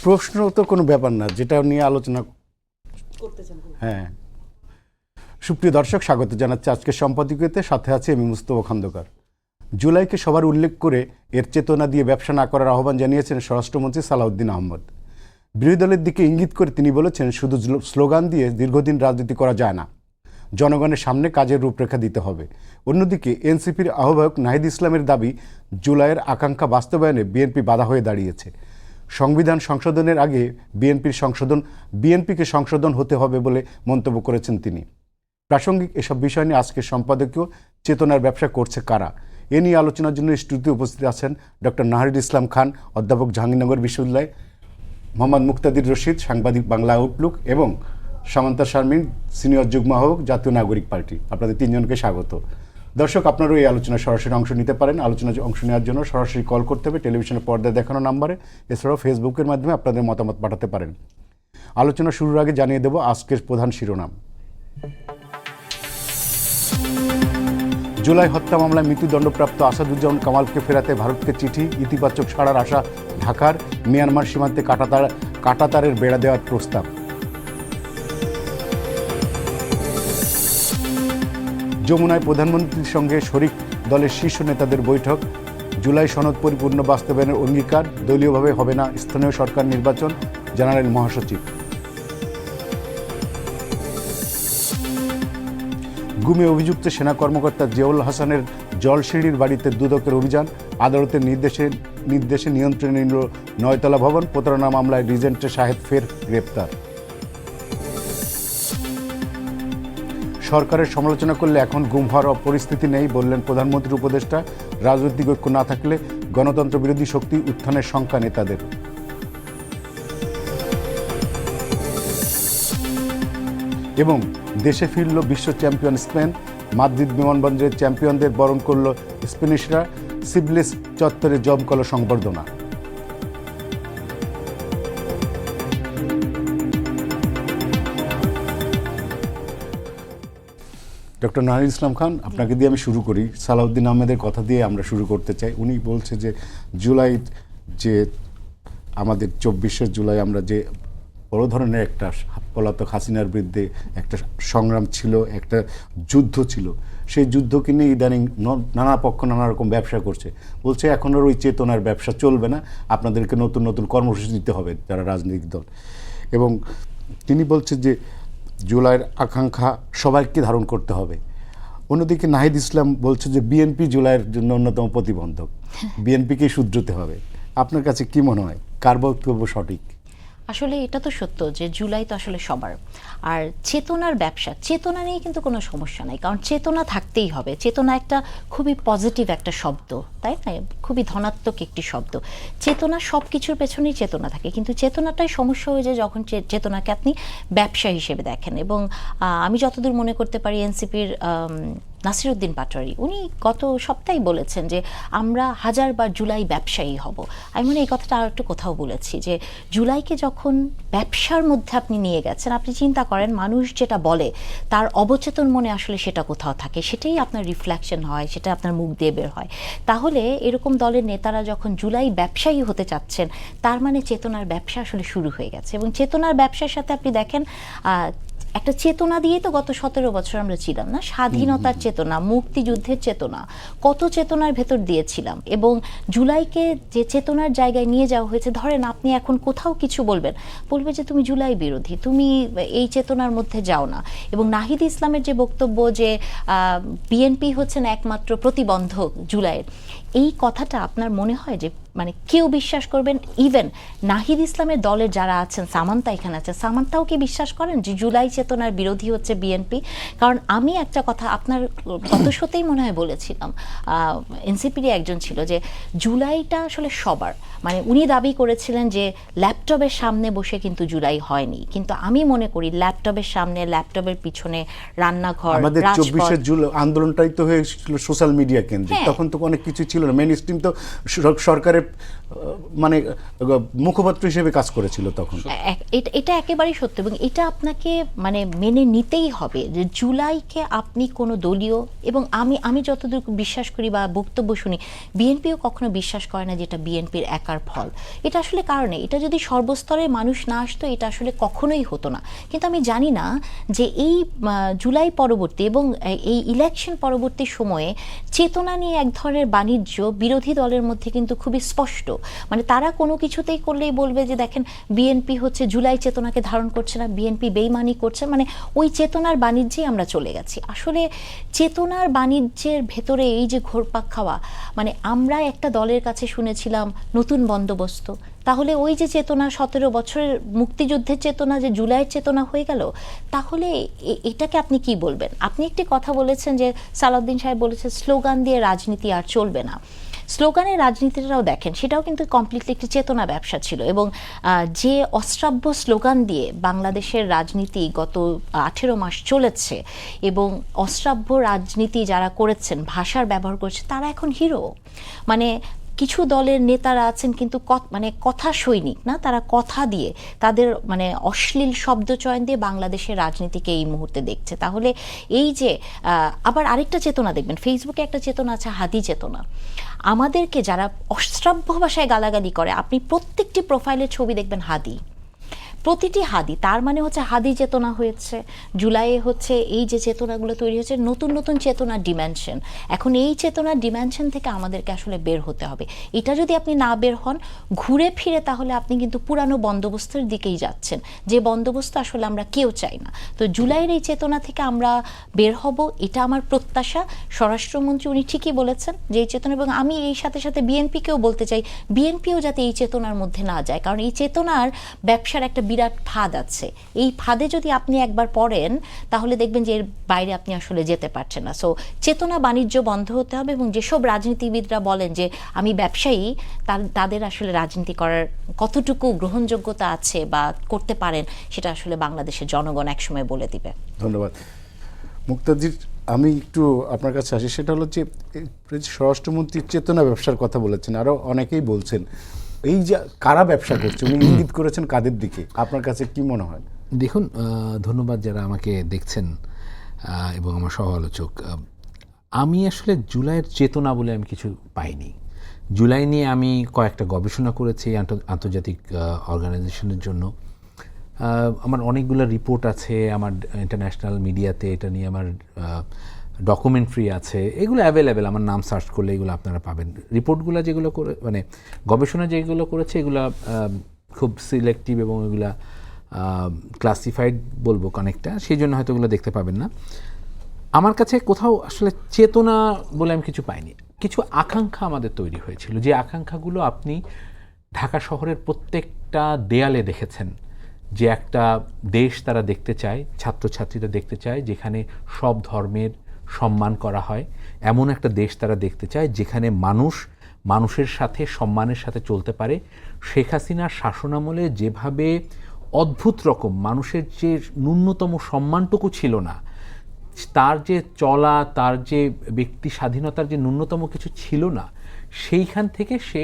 প্রশ্ন তো কোনো ব্যাপার না, যেটা নিয়ে আলোচনা করতে চান। হ্যাঁ। সুপ্রিয় দর্শক, স্বাগত জানাচ্ছি আজকের সম্পাদকীয়তে। সাথে আছে আমি মুস্তফা খন্দকার। জুলাইকে সবার উল্লেখ করে এর চেতনা দিয়ে ব্যবসা না করার আহ্বান জানিয়েছেন স্বরাষ্ট্রমন্ত্রী সালাউদ্দিন আহমদ। বিরোধী দলের দিকে ইঙ্গিত করে তিনি বলেছেন, শুধু স্লোগান দিয়ে দীর্ঘদিন রাজনীতি করা যায় না, জনগণের সামনে কাজের রূপরেখা দিতে হবে। অন্যদিকে এনসিপির আহ্বায়ক নাহিদ ইসলামের দাবি, জুলাইয়ের আকাঙ্ক্ষা বাস্তবায়নে বিএনপি বাধা হয়ে দাঁড়িয়েছে। সংবিধান সংশোধনের আগে বিএনপিকে সংশোধন হতে হবে বলে মন্তব্য করেছেন তিনি। প্রাসঙ্গিক এসব বিষয় নিয়ে আজকের সম্পাদকীয় চেতনার ব্যবসা করছে কারা, এ নিয়ে আলোচনার জন্য স্টুডিওতে উপস্থিত আছেন ডক্টর নাহিদ ইসলাম খান, অধ্যাপক জাহাঙ্গীরনগর বিশ্ববিদ্যালয়, মোহাম্মদ মুক্তাদির রশিদ, সাংবাদিক, বাংলা আউটলুক, এবং সামান্তা শারমিন, সিনিয়র যুগ্ম আহ্বায়ক, জাতীয় নাগরিক পার্টি। আপনাদের তিনজনকে স্বাগত। দর্শক, আপনারাও এই আলোচনায় সরাসরি অংশ নিতে পারেন। আলোচনায় অংশ নেওয়ার জন্য সরাসরি কল করতে হবে টেলিভিশনের পর্দায় দেখানো নাম্বারে। এছাড়াও ফেসবুকের মাধ্যমে আপনাদের মতামত পাঠাতে পারেন। আলোচনা শুরুর আগে জানিয়ে দেব আজকের প্রধান শিরোনাম। জুলাই হত্যা মামলায় মৃত্যুদণ্ডপ্রাপ্ত আসাদুজ্জামান কামালকে ফেরাতে ভারতকে চিঠি, ইতিবাচক সাড়ার আশা ঢাকার। মিয়ানমার সীমান্তে কাঁটাতারের বেড়া দেওয়ার প্রস্তাব। যমুনায় প্রধানমন্ত্রীর সঙ্গে শরিক দলের শীর্ষ নেতাদের বৈঠক। জুলাই সনদ পরিপূর্ণ বাস্তবায়নের অঙ্গীকার। দলীয়ভাবে হবে না স্থানীয় সরকার নির্বাচন, জানালেন মহাসচিব। গুমে অভিযুক্ত সেনা কর্মকর্তা জিয়াউল হাসানের জলসিঁড়ির বাড়িতে দুদকের অভিযান। আদালতের নির্দেশে নিয়ন্ত্রণে নিল 9তলা ভবন। প্রতারণা মামলায় রিজেন্টে শাহেদ ফের গ্রেপ্তার। সরকারের সমালোচনা করলে এখন গুম হওয়ার পরিস্থিতি নেই, বললেন প্রধানমন্ত্রীর উপদেষ্টা। রাজনৈতিক ঐক্য না থাকলে গণতন্ত্র বিরোধী শক্তি উত্থানের শঙ্কা নেতাদের। এবং দেশে ফিরল বিশ্ব চ্যাম্পিয়ন স্পেন। মাদ্রিদ বিমানবন্দরের চ্যাম্পিয়নদের বরণ করল স্প্যানিশরা। সিবলিস চত্বরে জমকালো সংবর্ধনা। ডক্টর নাহিদ ইসলাম খান, আপনাকে দিয়ে আমি শুরু করি। সালাউদ্দিন আহমেদের কথা দিয়ে আমরা শুরু করতে চাই। উনি বলছে যে জুলাই, যে আমাদের 24শে জুলাই আমরা যে বড় ধরনের একটা পলাতক হাসিনার বিরুদ্ধে একটা সংগ্রাম ছিল, একটা যুদ্ধ ছিল, সেই যুদ্ধকে নিয়ে ইদানিং নানা পক্ষ নানা রকম ব্যবসা করছে। বলছে এখন আর ওই চেতনার ব্যবসা চলবে না, আপনাদেরকে নতুন নতুন কর্মসূচি দিতে হবে যারা রাজনৈতিক দল। এবং তিনি বলছে যে জুলাইয়ের আকাঙ্ক্ষা সবাইকে ধারণ করতে হবে। অন্যদিকে নাহিদ ইসলাম বলছে যে বিএনপি জুলাইয়ের জন্য অন্যতম প্রতিবন্ধক, বিএনপিকে শুধরাতে হবে। আপনার কাছে কি মনে হয়, কার বক্তব্য সঠিক? আসলে এটা তো সত্য যে জুলাই তো আসলে সবার, আর চেতনার ব্যবসা, চেতনা নিয়ে কিন্তু কোনো সমস্যা নাই, কারণ চেতনা থাকতেই হবে। চেতনা একটা খুবই পজিটিভ একটা শব্দ, তাই না? খুবই ধনাত্মক একটি শব্দ। চেতনা সব কিছুর পেছনেই চেতনা থাকে, কিন্তু চেতনাটাই সমস্যা হয়ে যায় যখন চেতনাকে আপনি ব্যবসা হিসেবে দেখেন। এবং আমি যতদূর মনে করতে পারি, এনসিপির নাসিরউদ্দিন পাটোয়ারি উনি গত সপ্তাহে বলেছেন যে আমরা 1000বার জুলাই ব্যবসায়ী হব। আমি মনে এই কথাটা আর একটু কোথাও বলেছি যে জুলাইকে যখন ব্যবসার মধ্যে আপনি নিয়ে গেছেন, আপনি চিন্তা করেন মানুষ যেটা বলে তার অবচেতন মনে আসলে সেটা কোথাও থাকে, সেটাই আপনার রিফ্লেকশন হয়, সেটা আপনার মুখ দিয়ে বের হয়। তাহলে এরকম দলের নেতারা যখন জুলাই ব্যবসায়ী হতে চাচ্ছেন, তার মানে চেতনার ব্যবসা আসলে শুরু হয়ে গেছে। এবং চেতনার ব্যবসার সাথে আপনি দেখেন একটা চেতনা দিয়ে তো গত 17 বছর আমরা ছিলাম না, স্বাধীনতার চেতনা, মুক্তিযুদ্ধের চেতনা, কত চেতনার ভেতর দিয়েছিলাম। এবং জুলাইকে যে চেতনার জায়গায় নিয়ে যাওয়া হয়েছে, ধরেন আপনি এখন কোথাও কিছু বলবে যে তুমি জুলাই বিরোধী, তুমি এই চেতনার মধ্যে যাও না। এবং নাহিদ ইসলামের যে বক্তব্য যে বিএনপি হচ্ছেন একমাত্র প্রতিবন্ধক জুলাইয়ের, এই কথাটা আপনার মনে হয় যে মানে কেউ বিশ্বাস করবেন? ইভেন নাহিদ ইসলামের দলের যারা আছেন, সামান্তা এখানে আছে, সামান্তাও কি বিশ্বাস করেন যে জুলাই চেতনার বিরোধী হচ্ছে বিএনপি? কারণ আমি একটা কথা আপনার গত শোতেই মনে হয় বলেছিলাম, এনসিপিরই একজন ছিল, যে জুলাইটা আসলে সবার, মানে উনি দাবি করেছিলেন যে ল্যাপটপের সামনে বসে কিন্তু জুলাই হয়নি। কিন্তু আমি মনে করি ল্যাপটপের সামনে, ল্যাপটপের পিছনে রান্নাঘর, আমাদের 24শে জুলাই আন্দোলনটাই তো হয়েছিল সোশ্যাল মিডিয়া কেন্দ্রিক। তখন তো অনেক কিছু ছিল না, মেইন স্ট্রিম তো সরকারের মানে মুখপাত্র হিসেবে কাজ করেছিল তখন। এটা একেবারেই সত্য, এবং এটা আপনাকে মানে মেনে নিতেই হবে যে জুলাইকে আপনি কোনো দলীয়, এবং আমি যতদূর বিশ্বাস করি বা বক্তব্য শুনি, বিএনপিও কখনো বিশ্বাস করে না যে এটা বিএনপির একার ফল। এটা আসলে কারণে, এটা যদি সর্বস্তরের মানুষ না আসতো এটা আসলে কখনোই হতো না। কিন্তু আমি জানি না যে এই জুলাই পরবর্তী এবং এই ইলেকশন পরবর্তী সময়ে চেতনা নিয়ে এক ধরনের বাণিজ্য বিরোধী দলের মধ্যে কিন্তু খুবই স্পষ্ট। মানে তারা কোনো কিছুতেই করলেই বলবে যে দেখেন বিএনপি হচ্ছে জুলাই চেতনাকে ধারণ করছে না, বিএনপি বেইমানি করছে, মানে ওই চেতনার বাণিজ্যেই আমরা চলে গেছি। আসলে চেতনার বাণিজ্যের ভেতরে এই যে ঘোরপাক খাওয়া, মানে আমরা একটা দলের কাছে শুনেছিলাম নতুন বন্দোবস্ত, তাহলে ওই যে চেতনা 17 বছরের মুক্তিযুদ্ধের চেতনা যে জুলাইয়ের চেতনা হয়ে গেল, তাহলে এটাকে আপনি কি বলবেন? আপনি একটি কথা বলেছেন যে সালাউদ্দিন সাহেব বলেছে স্লোগান দিয়ে রাজনীতি আর চলবে না। স্লোগানের রাজনীতিটাও দেখেন, সেটাও কিন্তু কমপ্লিটলি একটি চেতনা ব্যবসা ছিল, এবং যে অশ্রাব্য স্লোগান দিয়ে বাংলাদেশের রাজনীতি গত 18 মাস চলেছে, এবং অশ্রাব্য রাজনীতি যারা করেছেন, ভাষার ব্যবহার করেছে, তারা এখন হিরো। মানে কিছু দলের নেতারা আছেন কিন্তু মানে কথা সৈনিক না, তারা কথা দিয়ে, তাদের মানে অশ্লীল শব্দচয়ন দিয়ে বাংলাদেশের রাজনীতিকে এই মুহূর্তে দেখছে। তাহলে এই যে আবার আরেকটা চেতনা দেখবেন, ফেসবুকে একটা চেতনা আছে হাদি চেতনা। আমাদেরকে যারা অশ্রাব্য ভাষায় গালাগালি করে, আপনি প্রত্যেকটি প্রোফাইলের ছবি দেখবেন হাদি, প্রতিটি হাদি, তার মানে হচ্ছে হাদি চেতনা হয়েছে। জুলাইয়ে হচ্ছে এই যে চেতনাগুলো তৈরি হচ্ছে, নতুন নতুন চেতনার ডিমেনশন। এখন এই চেতনার ডিমেনশন থেকে আমাদেরকে আসলে বের হতে হবে। এটা যদি আপনি না বের হন ঘুরে ফিরে, তাহলে আপনি কিন্তু পুরানো বন্দোবস্তের দিকেই যাচ্ছেন, যে বন্দোবস্ত আসলে আমরা কেউ চাই না। তো জুলাইয়ের এই চেতনা থেকে আমরা বের হব, এটা আমার প্রত্যাশা। স্বরাষ্ট্রমন্ত্রী উনি ঠিকই বলেছেন যে এই চেতনা, এবং আমি এই সাথে সাথে বিএনপিকেও বলতে চাই, বিএনপিও যাতে এই চেতনার মধ্যে না যায়, কারণ এই চেতনার ব্যবসার একটা বিরাট ফাঁদ আছে। এই ফাঁদে যদি আপনি একবার পড়েন তাহলে দেখবেন যে এর বাইরে আপনি আসলে যেতে পারছেন না। সো চেতনা বাণিজ্য বন্ধ হতে হবে, এবং যেসব রাজনীতিবিদরা বলেন যে আমি ব্যবসায়ী, তাদের আসলে রাজনীতি করার কতটুকু গ্রহণযোগ্যতা আছে বা করতে পারেন, সেটা আসলে বাংলাদেশের জনগণ একসময় বলে দিবে। ধন্যবাদ মুক্তাদির। আমি একটু আপনার কাছে আসি, সেটা হলো যে স্বরাষ্ট্রমন্ত্রীর চেতনা ব্যবসার কথা বলেছেন, আরও অনেকেই বলছেন, এই যে কারা ব্যবসা করছে, উনি ইঙ্গিত করেছেন কাদের দিকে, আপনার কাছে কি মনে হয়? দেখুন, ধন্যবাদ যারা আমাকে দেখছেন এবং আমার সহ আলোচক। আমি আসলে জুলাইয়ের চেতনা বলে আমি কিছু পাইনি। জুলাই নিয়ে আমি কয়েকটা গবেষণা করেছি আন্তর্জাতিক অর্গানাইজেশনের জন্য। আমার অনেকগুলো রিপোর্ট আছে, আমার ইন্টারন্যাশনাল মিডিয়াতে এটা নিয়ে আমার ডকুমেন্টারি আছে, এগুলো অ্যাভেলেবেল, আমার নাম সার্চ করলে এগুলো আপনারা পাবেন। রিপোর্টগুলো যেগুলো করে, মানে গবেষণা যেগুলো করেছে, এগুলো খুব সিলেক্টিভ এবং এগুলো ক্লাসিফাইড বলবো অনেকটা, সেই জন্য হয়তো এগুলো দেখতে পাবেন না। আমার কাছে কোথাও আসলে চেতনা বলে আমি কিছু পাইনি। কিছু আকাঙ্ক্ষা আমাদের তৈরি হয়েছিল, যে আকাঙ্ক্ষাগুলো আপনি ঢাকা শহরের প্রত্যেকটা দেয়ালে দেখেছেন, যে একটা দেশ তারা দেখতে চায়, ছাত্রছাত্রীরা দেখতে চায় যেখানে সব ধর্মের সম্মান করা হয়, এমন একটা দেশ তারা দেখতে চায় যেখানে মানুষের সাথে সম্মানের সাথে চলতে পারে। শেখ হাসিনার শাসনামলে যেভাবে অদ্ভুত রকম মানুষের যে ন্যূনতম সম্মানটুকু ছিল না, তার যে চলা, তার যে ব্যক্তি স্বাধীনতার যে ন্যূনতম কিছু ছিল না, সেইখান থেকে সে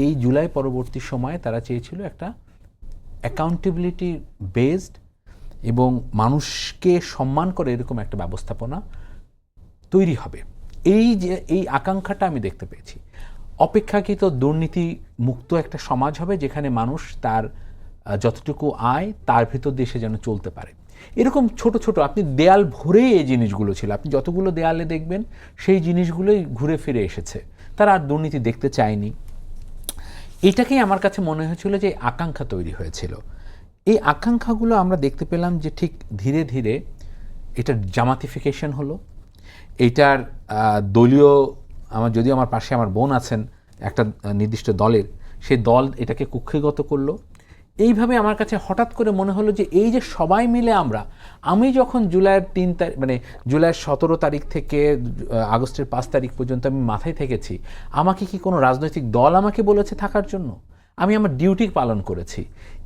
এই জুলাই পরবর্তী সময়ে তারা চেয়েছিল একটা অ্যাকাউন্টেবিলিটি বেসড এবং মানুষকে সম্মান করে এরকম একটা ব্যবস্থাপনা তৈরি হবে। এই আকাঙ্ক্ষাটা আমি দেখতে পেয়েছি। অপেক্ষাকৃত দুর্নীতি মুক্ত একটা সমাজ হবে, যেখানে মানুষ তার যতটুকু আয় তার ভিতর দিয়ে সে যেন চলতে পারে। এরকম ছোট ছোট আপনি দেয়াল ভরেই এই জিনিসগুলো ছিল, আপনি যতগুলো দেয়ালে দেখবেন সেই জিনিসগুলোই ঘুরে ফিরে এসেছে। তারা আর দুর্নীতি দেখতে চায়নি। এটাকেই আমার কাছে মনে হয়েছিল যে আকাঙ্ক্ষা তৈরি হয়েছিল। এই আকাঙ্ক্ষাগুলো আমরা দেখতে পেলাম যে ঠিক ধীরে ধীরে এটার জামাতিফিকেশন হলো, এইটার দলীয়, যদিও আমার পাশে আমার বোন আছেন একটা নির্দিষ্ট দলের, সেই দল এটাকে কুক্ষিগত করলো। এইভাবে আমার কাছে হঠাৎ করে মনে হলো যে এই যে সবাই মিলে আমি যখন জুলাইয়ের 3 তারিখ, মানে জুলাইয়ের 17 তারিখ থেকে আগস্টের 5 তারিখ পর্যন্ত আমি মাথায় থেকেছি, আমাকে কি কোনো রাজনৈতিক দল আমাকে বলেছে থাকার জন্য? আমি আমার ডিউটি পালন করেছি,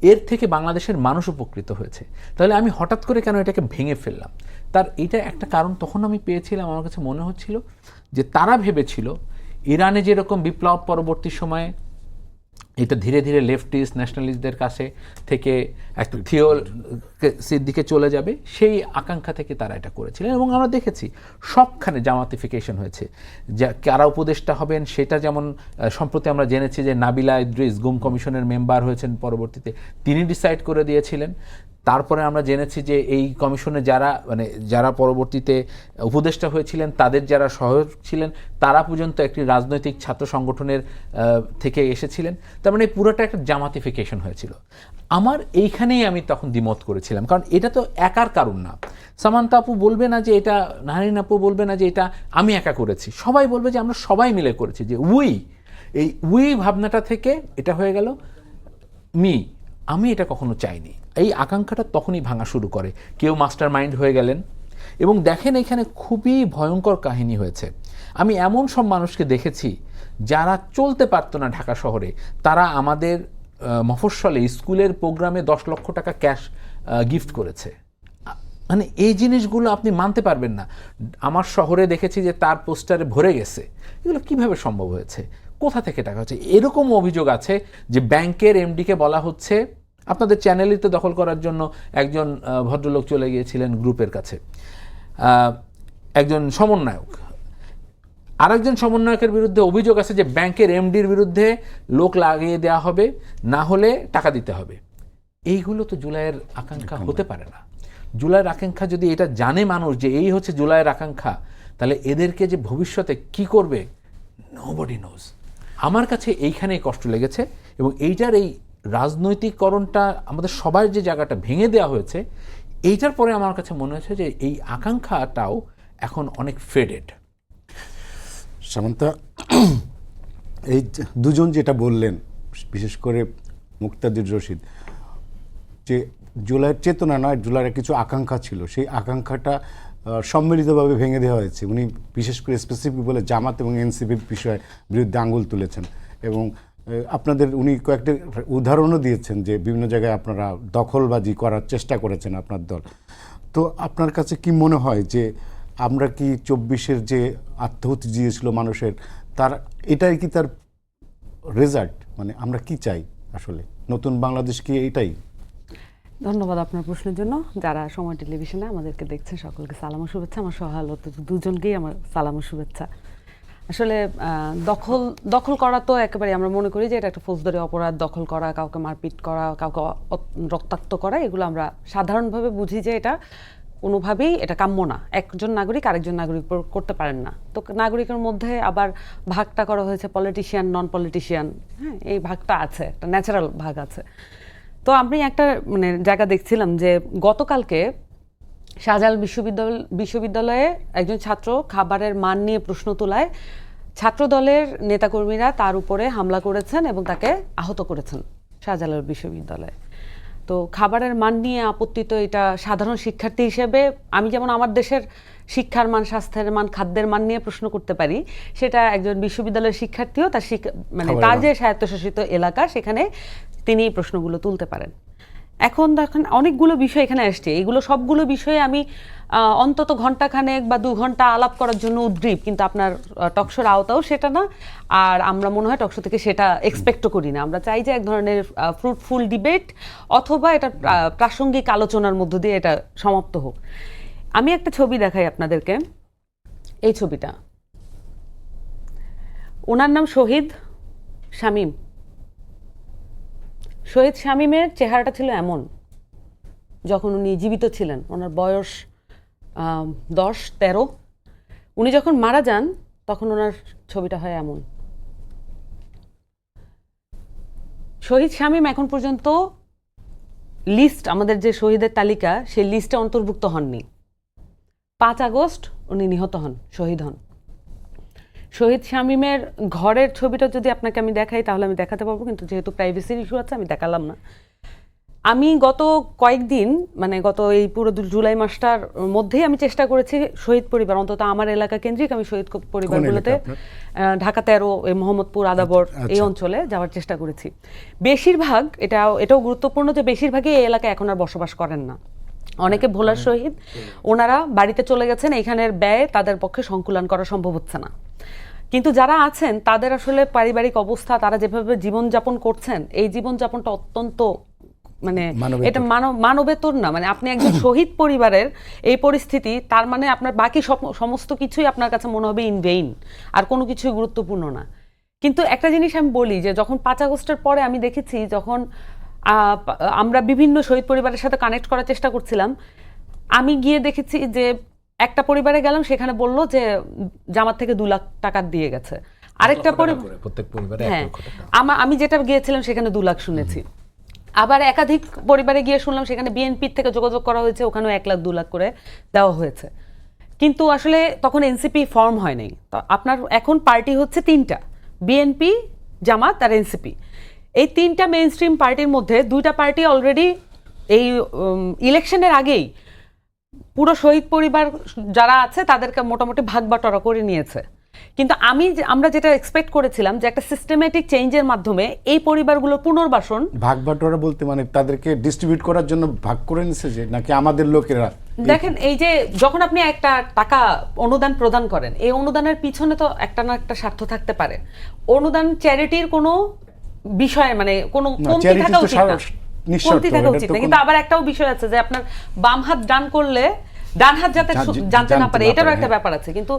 এর থেকে বাংলাদেশের মানুষ উপকৃত হয়েছে। তাহলে আমি হঠাৎ করে কেন এটাকে ভেঙে ফেললাম? তার এটা একটা কারণ তখন আমি পেয়েছিলাম। আমার কাছে মনে হচ্ছিল যে তারা ভেবেছিল ইরানে যেরকম বিপ্লব পরবর্তী সময়ে এটা ধীরে ধীরে লেফটিস্ট ন্যাশনালিস্টদের কাছে থেকে একটা থিওসির দিকে চলে যাবে, সেই আকাঙ্ক্ষা থেকে তারা এটা করেছিলেন। এবং আমরা দেখেছি সবখানে জামাতিফিকেশন হয়েছে, যা কারা উপদেষ্টা হবেন সেটা, যেমন সম্প্রতি আমরা জেনেছি যে নাবিলা ইদ্রিস গুম কমিশনের মেম্বার হয়েছেন পরবর্তীতে, তিনি ডিসাইড করে দিয়েছিলেন। তারপরে আমরা জেনেছি যে এই কমিশনে যারা পরবর্তীতে উপদেষ্টা হয়েছিলেন, তাদের যারা সহায়ক ছিলেন, তারা পর্যন্ত একটি রাজনৈতিক ছাত্র সংগঠনের থেকে এসেছিলেন। তার মানে পুরোটা একটা জামাতিফিকেশন হয়েছিল। আমার এইখানেই আমি তখন দ্বিমত করেছিলাম, কারণ এটা তো একার কারণ না। সামান্তা আপু বলবে না যে এটা, নাহরিন আপু বলবে না যে এটা আমি একা করেছি, সবাই বলবে যে আমরা সবাই মিলে করেছি, যে এই ভাবনাটা থেকে এটা হয়ে গেল আমি এটা কখনো চাইনি। এই আকাঙ্ক্ষাটা তখনই ভাঙা শুরু করে, কেউ মাস্টার মাইন্ড হয়ে গেলেন। এবং দেখেন এখানে খুবই ভয়ঙ্কর কাহিনী হয়েছে। আমি এমন সব মানুষকে দেখেছি যারা চলতে পারতো না ঢাকা শহরে, তারা আমাদের মফস্বলে স্কুলের প্রোগ্রামে 10 লক্ষ টাকা ক্যাশ গিফট করেছে। মানে এই জিনিসগুলো আপনি মানতে পারবেন না। আমার শহরে দেখেছি যে তার পোস্টারে ভরে গেছে। এগুলো কিভাবে সম্ভব হয়েছে, কোথা থেকে টাকা হচ্ছে? এরকম অভিযোগ আছে যে ব্যাংকের এমডিকে বলা হচ্ছে, আপনাদের চ্যানেলই তো দখল করার জন্য একজন ভদ্রলোক চলে গিয়েছিলেন গ্রুপের কাছে, একজন সমন্বয়ক, আরেকজন সমন্বয়কের বিরুদ্ধে অভিযোগ আছে যে ব্যাংকের এমডির বিরুদ্ধে লোক লাগিয়ে দেওয়া হবে, না হলে টাকা দিতে হবে। এইগুলো তো জুলাইয়ের আকাঙ্ক্ষা হতে পারে না। জুলাইয়ের আকাঙ্ক্ষা যদি এটা জানে মানুষ যে এই হচ্ছে জুলাইয়ের আকাঙ্ক্ষা, তাহলে এদেরকে যে ভবিষ্যতে কি করবে, নোবডি নোজ। আমার কাছে এইখানেই কষ্ট লেগেছে। এবং এইটার এই রাজনৈতিকরণটা, আমাদের সবার যে জায়গাটা ভেঙে দেওয়া হয়েছে, এইটার পরে আমার কাছে মনে হয়েছে যে এই আকাঙ্ক্ষাটাও এখন অনেক ফেডেড। সামান্তা, এই দুজন যেটা বললেন, বিশেষ করে মুক্তাদির রশিদ, যে জুলাইয়ের চেতনা নয়, জুলাইয়ের কিছু আকাঙ্ক্ষা ছিল, সেই আকাঙ্ক্ষাটা সম্মিলিতভাবে ভেঙে দেওয়া হয়েছে। উনি বিশেষ করে স্পেসিফিক বলে জামাত এবং এনসিপির বিরুদ্ধে আঙুল তুলেছেন। এবং উনি কয়েকটা উদাহরণও দিয়েছেন যে বিভিন্ন জায়গায় আপনারা দখলবাজি করার চেষ্টা করেছেন আপনার দল। তো আপনার কাছে কি মনে হয় যে আমরা কি 24-এর যে আত্মাহুতি দিয়েছিল মানুষের, এটাই কি তার রেজাল্ট? মানে আমরা কি চাই আসলে, নতুন বাংলাদেশ কি এটাই? ধন্যবাদ আপনার প্রশ্নের জন্য। যারা সময় টেলিভিশনে আমাদেরকে দেখছেন সকলকে সালাম ও শুভেচ্ছা। আমার সহায়তা দুজনকেই আমার সালাম ও শুভেচ্ছা। আসলে দখল করা তো একেবারে আমরা মনে করি যে এটা একটা ফৌজদারি অপরাধ। দখল করা, কাউকে মারপিট করা, কাউকে রক্তাক্ত করা, এগুলো আমরা সাধারণভাবে বুঝি যে এটা কোনোভাবেই এটা কাম্য না। একজন নাগরিক আরেকজন নাগরিক করতে পারেন না। তো নাগরিকের মধ্যে আবার ভাগটা করা হয়েছে পলিটিশিয়ান, নন পলিটিশিয়ান। হ্যাঁ, এই ভাগটা আছে, একটা ন্যাচারাল ভাগ আছে। তো আমি একটা জায়গা দেখছিলাম যে গতকালকে শাহজালাল বিশ্ববিদ্যালয়ে একজন ছাত্র খাবারের মান নিয়ে প্রশ্ন তোলায় ছাত্র দলের নেতাকর্মীরা তার উপরে হামলা করেছেন এবং তাকে আহত করেছেন শাহজালাল বিশ্ববিদ্যালয়ে। তো খাবারের মান নিয়ে আপত্তি, তো এটা সাধারণ শিক্ষার্থী হিসেবে আমি যেমন আমার দেশের শিক্ষার মান, স্বাস্থ্যের মান, খাদ্যের মান নিয়ে প্রশ্ন করতে পারি, সেটা একজন বিশ্ববিদ্যালয়ের শিক্ষার্থীও তার তার যে স্বায়ত্তশাসিত এলাকা সেখানে তিনি এই প্রশ্নগুলো তুলতে পারেন। এখন দেখেন অনেকগুলো বিষয় এখানে আসছে, এগুলো সবগুলো বিষয়ে আমি অন্তত ঘন্টাখানেক বা 2 ঘন্টা আলাপ করার জন্য উদ্গ্রীব, কিন্তু আপনার টকশোর আওতাও সেটা না। আর আমরা মনে হয় টকশো থেকে সেটা এক্সপেক্টও করি না। আমরা চাই যে এক ধরনের ফ্রুটফুল ডিবেট অথবা এটা প্রাসঙ্গিক আলোচনার মধ্য দিয়ে এটা সমাপ্ত হোক। আমি একটা ছবি দেখাই আপনাদেরকে। এই ছবিটা, ওনার নাম শহীদ শামীম। শহীদ শামীমের চেহারাটা ছিল এমন যখন উনি জীবিত ছিলেন। ওনার বয়স 10-13। উনি যখন মারা যান তখন ওনার ছবিটা হয় এমন। শহীদ শামীম এখন পর্যন্ত লিস্ট, আমাদের যে শহীদের তালিকা, সেই লিস্টে অন্তর্ভুক্ত হননি। 5 আগস্ট উনি নিহত হন, শহীদ হন। শহীদ শামীমের ঘরের ছবিটা যদি আপনাকে আমি দেখাই তাহলে আমি দেখাতে পারবো, কিন্তু যেহেতু প্রাইভেসির ইস্যু আছে আমি দেখালাম না। আমি গত কয়েকদিন, গত এই পুরো জুলাই মাসটার মধ্যেই আমি চেষ্টা করেছি শহীদ পরিবার, অন্তত আমার এলাকা কেন্দ্রিক আমি শহীদ পরিবারগুলোতে, ঢাকা 13, মোহাম্মদপুর, আদাবর, এই অঞ্চলে যাওয়ার চেষ্টা করেছি। বেশিরভাগ, এটাও গুরুত্বপূর্ণ যে বেশিরভাগই এই এলাকায় এখন আর বসবাস করেন না। অনেকে ভোলার শহীদ, ওনারা বাড়িতে চলে গেছেন। এখানের ব্যয় তাদের পক্ষে সংকুলান করা সম্ভব হচ্ছে না। কিন্তু যারা আছেন তাদের আসলে পারিবারিক অবস্থা, তারা যেভাবে জীবনযাপন করছেন, এই জীবনযাপনটা অত্যন্ত মানে মানবেতর। এটা মানবেতর না। মানে আপনি একজন শহীদ পরিবারের এই পরিস্থিতি, তার মানে আপনার বাকি সমস্ত কিছুই আপনার কাছে মনে হবে ইন ভেইন, আর কোনো কিছুই গুরুত্বপূর্ণ না। কিন্তু একটা জিনিস আমি বলি যে যখন 5 আগস্টের পরে আমি দেখেছি, যখন আমরা বিভিন্ন শহীদ পরিবারের সাথে কানেক্ট করার চেষ্টা করছিলাম, আমি গিয়ে দেখেছি যে একটা পরিবারে গেলাম, সেখানে বললো যে জামাত থেকে 2 লাখ টাকা দিয়ে গেছে। আরেকটা প্রত্যেক পরিবারে হ্যাঁ, আমি যেটা গিয়েছিলাম সেখানে 2 লাখ শুনেছি। আবার একাধিক পরিবারে গিয়ে শুনলাম সেখানে বিএনপির থেকে যোগাযোগ করা হয়েছে, ওখানেও 1 লাখ 2 লাখ করে দেওয়া হয়েছে। কিন্তু আসলে তখন এনসিপি ফর্ম হয় নাই। তো আপনার এখন পার্টি হচ্ছে 3টা, বিএনপি, জামাত আর এনসিপি। এই 3টা মেইন স্ট্রিম পার্টির মধ্যে 2টা পার্টি অলরেডি এই ইলেকশনের আগেই পুরো শহীদ পরিবার যারা আছে তাদেরকে মোটামুটি ভাগ বাটোয়ারা করে নিয়েছে। কিন্তু আমরা যেটা এক্সপেক্ট করেছিলাম যে একটা সিস্টেমেটিক চেঞ্জের মাধ্যমে এই পরিবারগুলোর পুনর্বাসন। ভাগ বাটোয়ারা বলতে মানে তাদেরকে ডিস্ট্রিবিউট করার জন্য ভাগ করে নিছে যে, নাকি আমাদের লোকেরা? দেখেন, এই যে যখন আপনি একটা টাকা অনুদান প্রদান করেন, এই অনুদানের পিছনে তো একটা না একটা স্বার্থ থাকতে পারে। অনুদান চ্যারিটির কোনো বিষয় মানে কোনো কমতি থাকা উচিত না, কমতি থাকা উচিত না। কিন্তু আবার একটাও বিষয় আছে যে আপনার বাম হাত ডান করলে ডান হাত যাতে জানতে না পারে, এটারও একটা ব্যাপার আছে। কিন্তু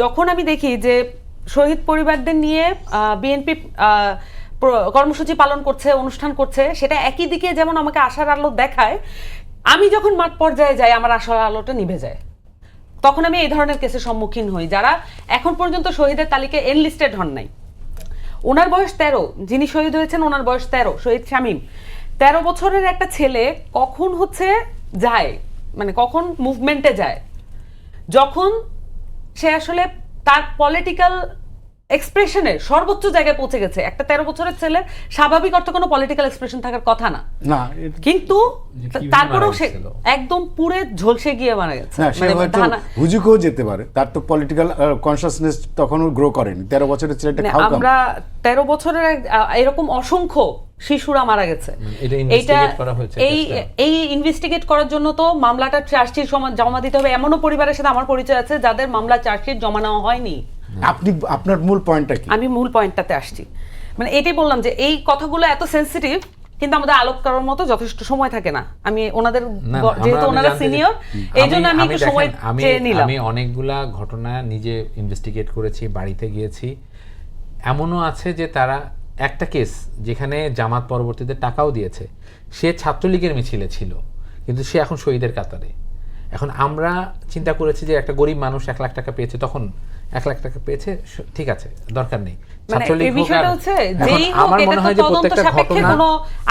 যখন আমি দেখি যে শহীদ পরিবারদের নিয়ে বিএনপি কর্মসূচি পালন করছে, অনুষ্ঠান করছে, সেটা একই দিকে যেমন আমাকে আশার আলো দেখায়, আমি যখন মাঠ পর্যায়ে যাই আমার আশার আলোটা নিভে যায়। তখন আমি এই ধরনের কেসের সম্মুখীন হই। যারা এখন পর্যন্ত শহীদের তালিকায় এনলিস্টেড হন নাই, ওনার বয়স 13, যিনি শহীদ হয়েছেন ওনার বয়স 13, শহীদ শামীম। 13 বছরের একটা ছেলে কখন যায়, মানে কখন মুভমেন্টে যায়, যখন সে আসলে তার পলিটিক্যাল এক্সপ্রেশনের সর্বোচ্চ জায়গায় পৌঁছে গেছে। একটা 13 বছরের ছেলের স্বাভাবিক অর্থে কোনো পলিটিক্যাল এক্সপ্রেশন থাকার কথা না, কিন্তু তারপরেও সে একদম পুরে ঝলসে গিয়ে মারা গেছে। হুজুকেও যেতে পারে, তার তো পলিটিক্যাল কনসাসনেস তখনও গ্রো করেনি। 13 বছরের ছেলেটা আমরা 13 বছরের এরকম অসংখ্য শিশুরা মারা গেছে। এই ইনভেস্টিগেট করার জন্য তো মামলাটা চার্জশিট জমা দিতে হবে। এমনও পরিবারের সাথে আমার পরিচয় আছে যাদের মামলা চার্জশিট জমা নেওয়া হয়নি। আপনার মূল পয়েন্টটা কি? আমি মূল পয়েন্টটাতে আসছি। মানে এটাই বললাম যে এই কথাগুলো এত সেনসিটিভ, কিন্তু আমাদের আলোক করার মতো যথেষ্ট সময় থাকে না। আমি ওনাদের, যেহেতু ওনারা সিনিয়র, এই জন্য আমি একটু সময় চেয়ে নিলাম। আমি অনেকগুলা ঘটনা নিজে ইনভেস্টিগেট করেছি, বাড়িতে গিয়েছি। এমনও আছে যে তারা একটা কেস যেখানে জামাত পরবর্তীতে টাকাও দিয়েছে, সে ছাত্রলীগের মিছিলে ছিল, কিন্তু সে এখন শহীদের কাতারে। এখন আমরা চিন্তা করেছি যে একটা গরিব মানুষ 1 লাখ টাকা পেয়েছে, তখন 1 লাখ টাকা পেয়েছে, ঠিক আছে, দরকার নেই।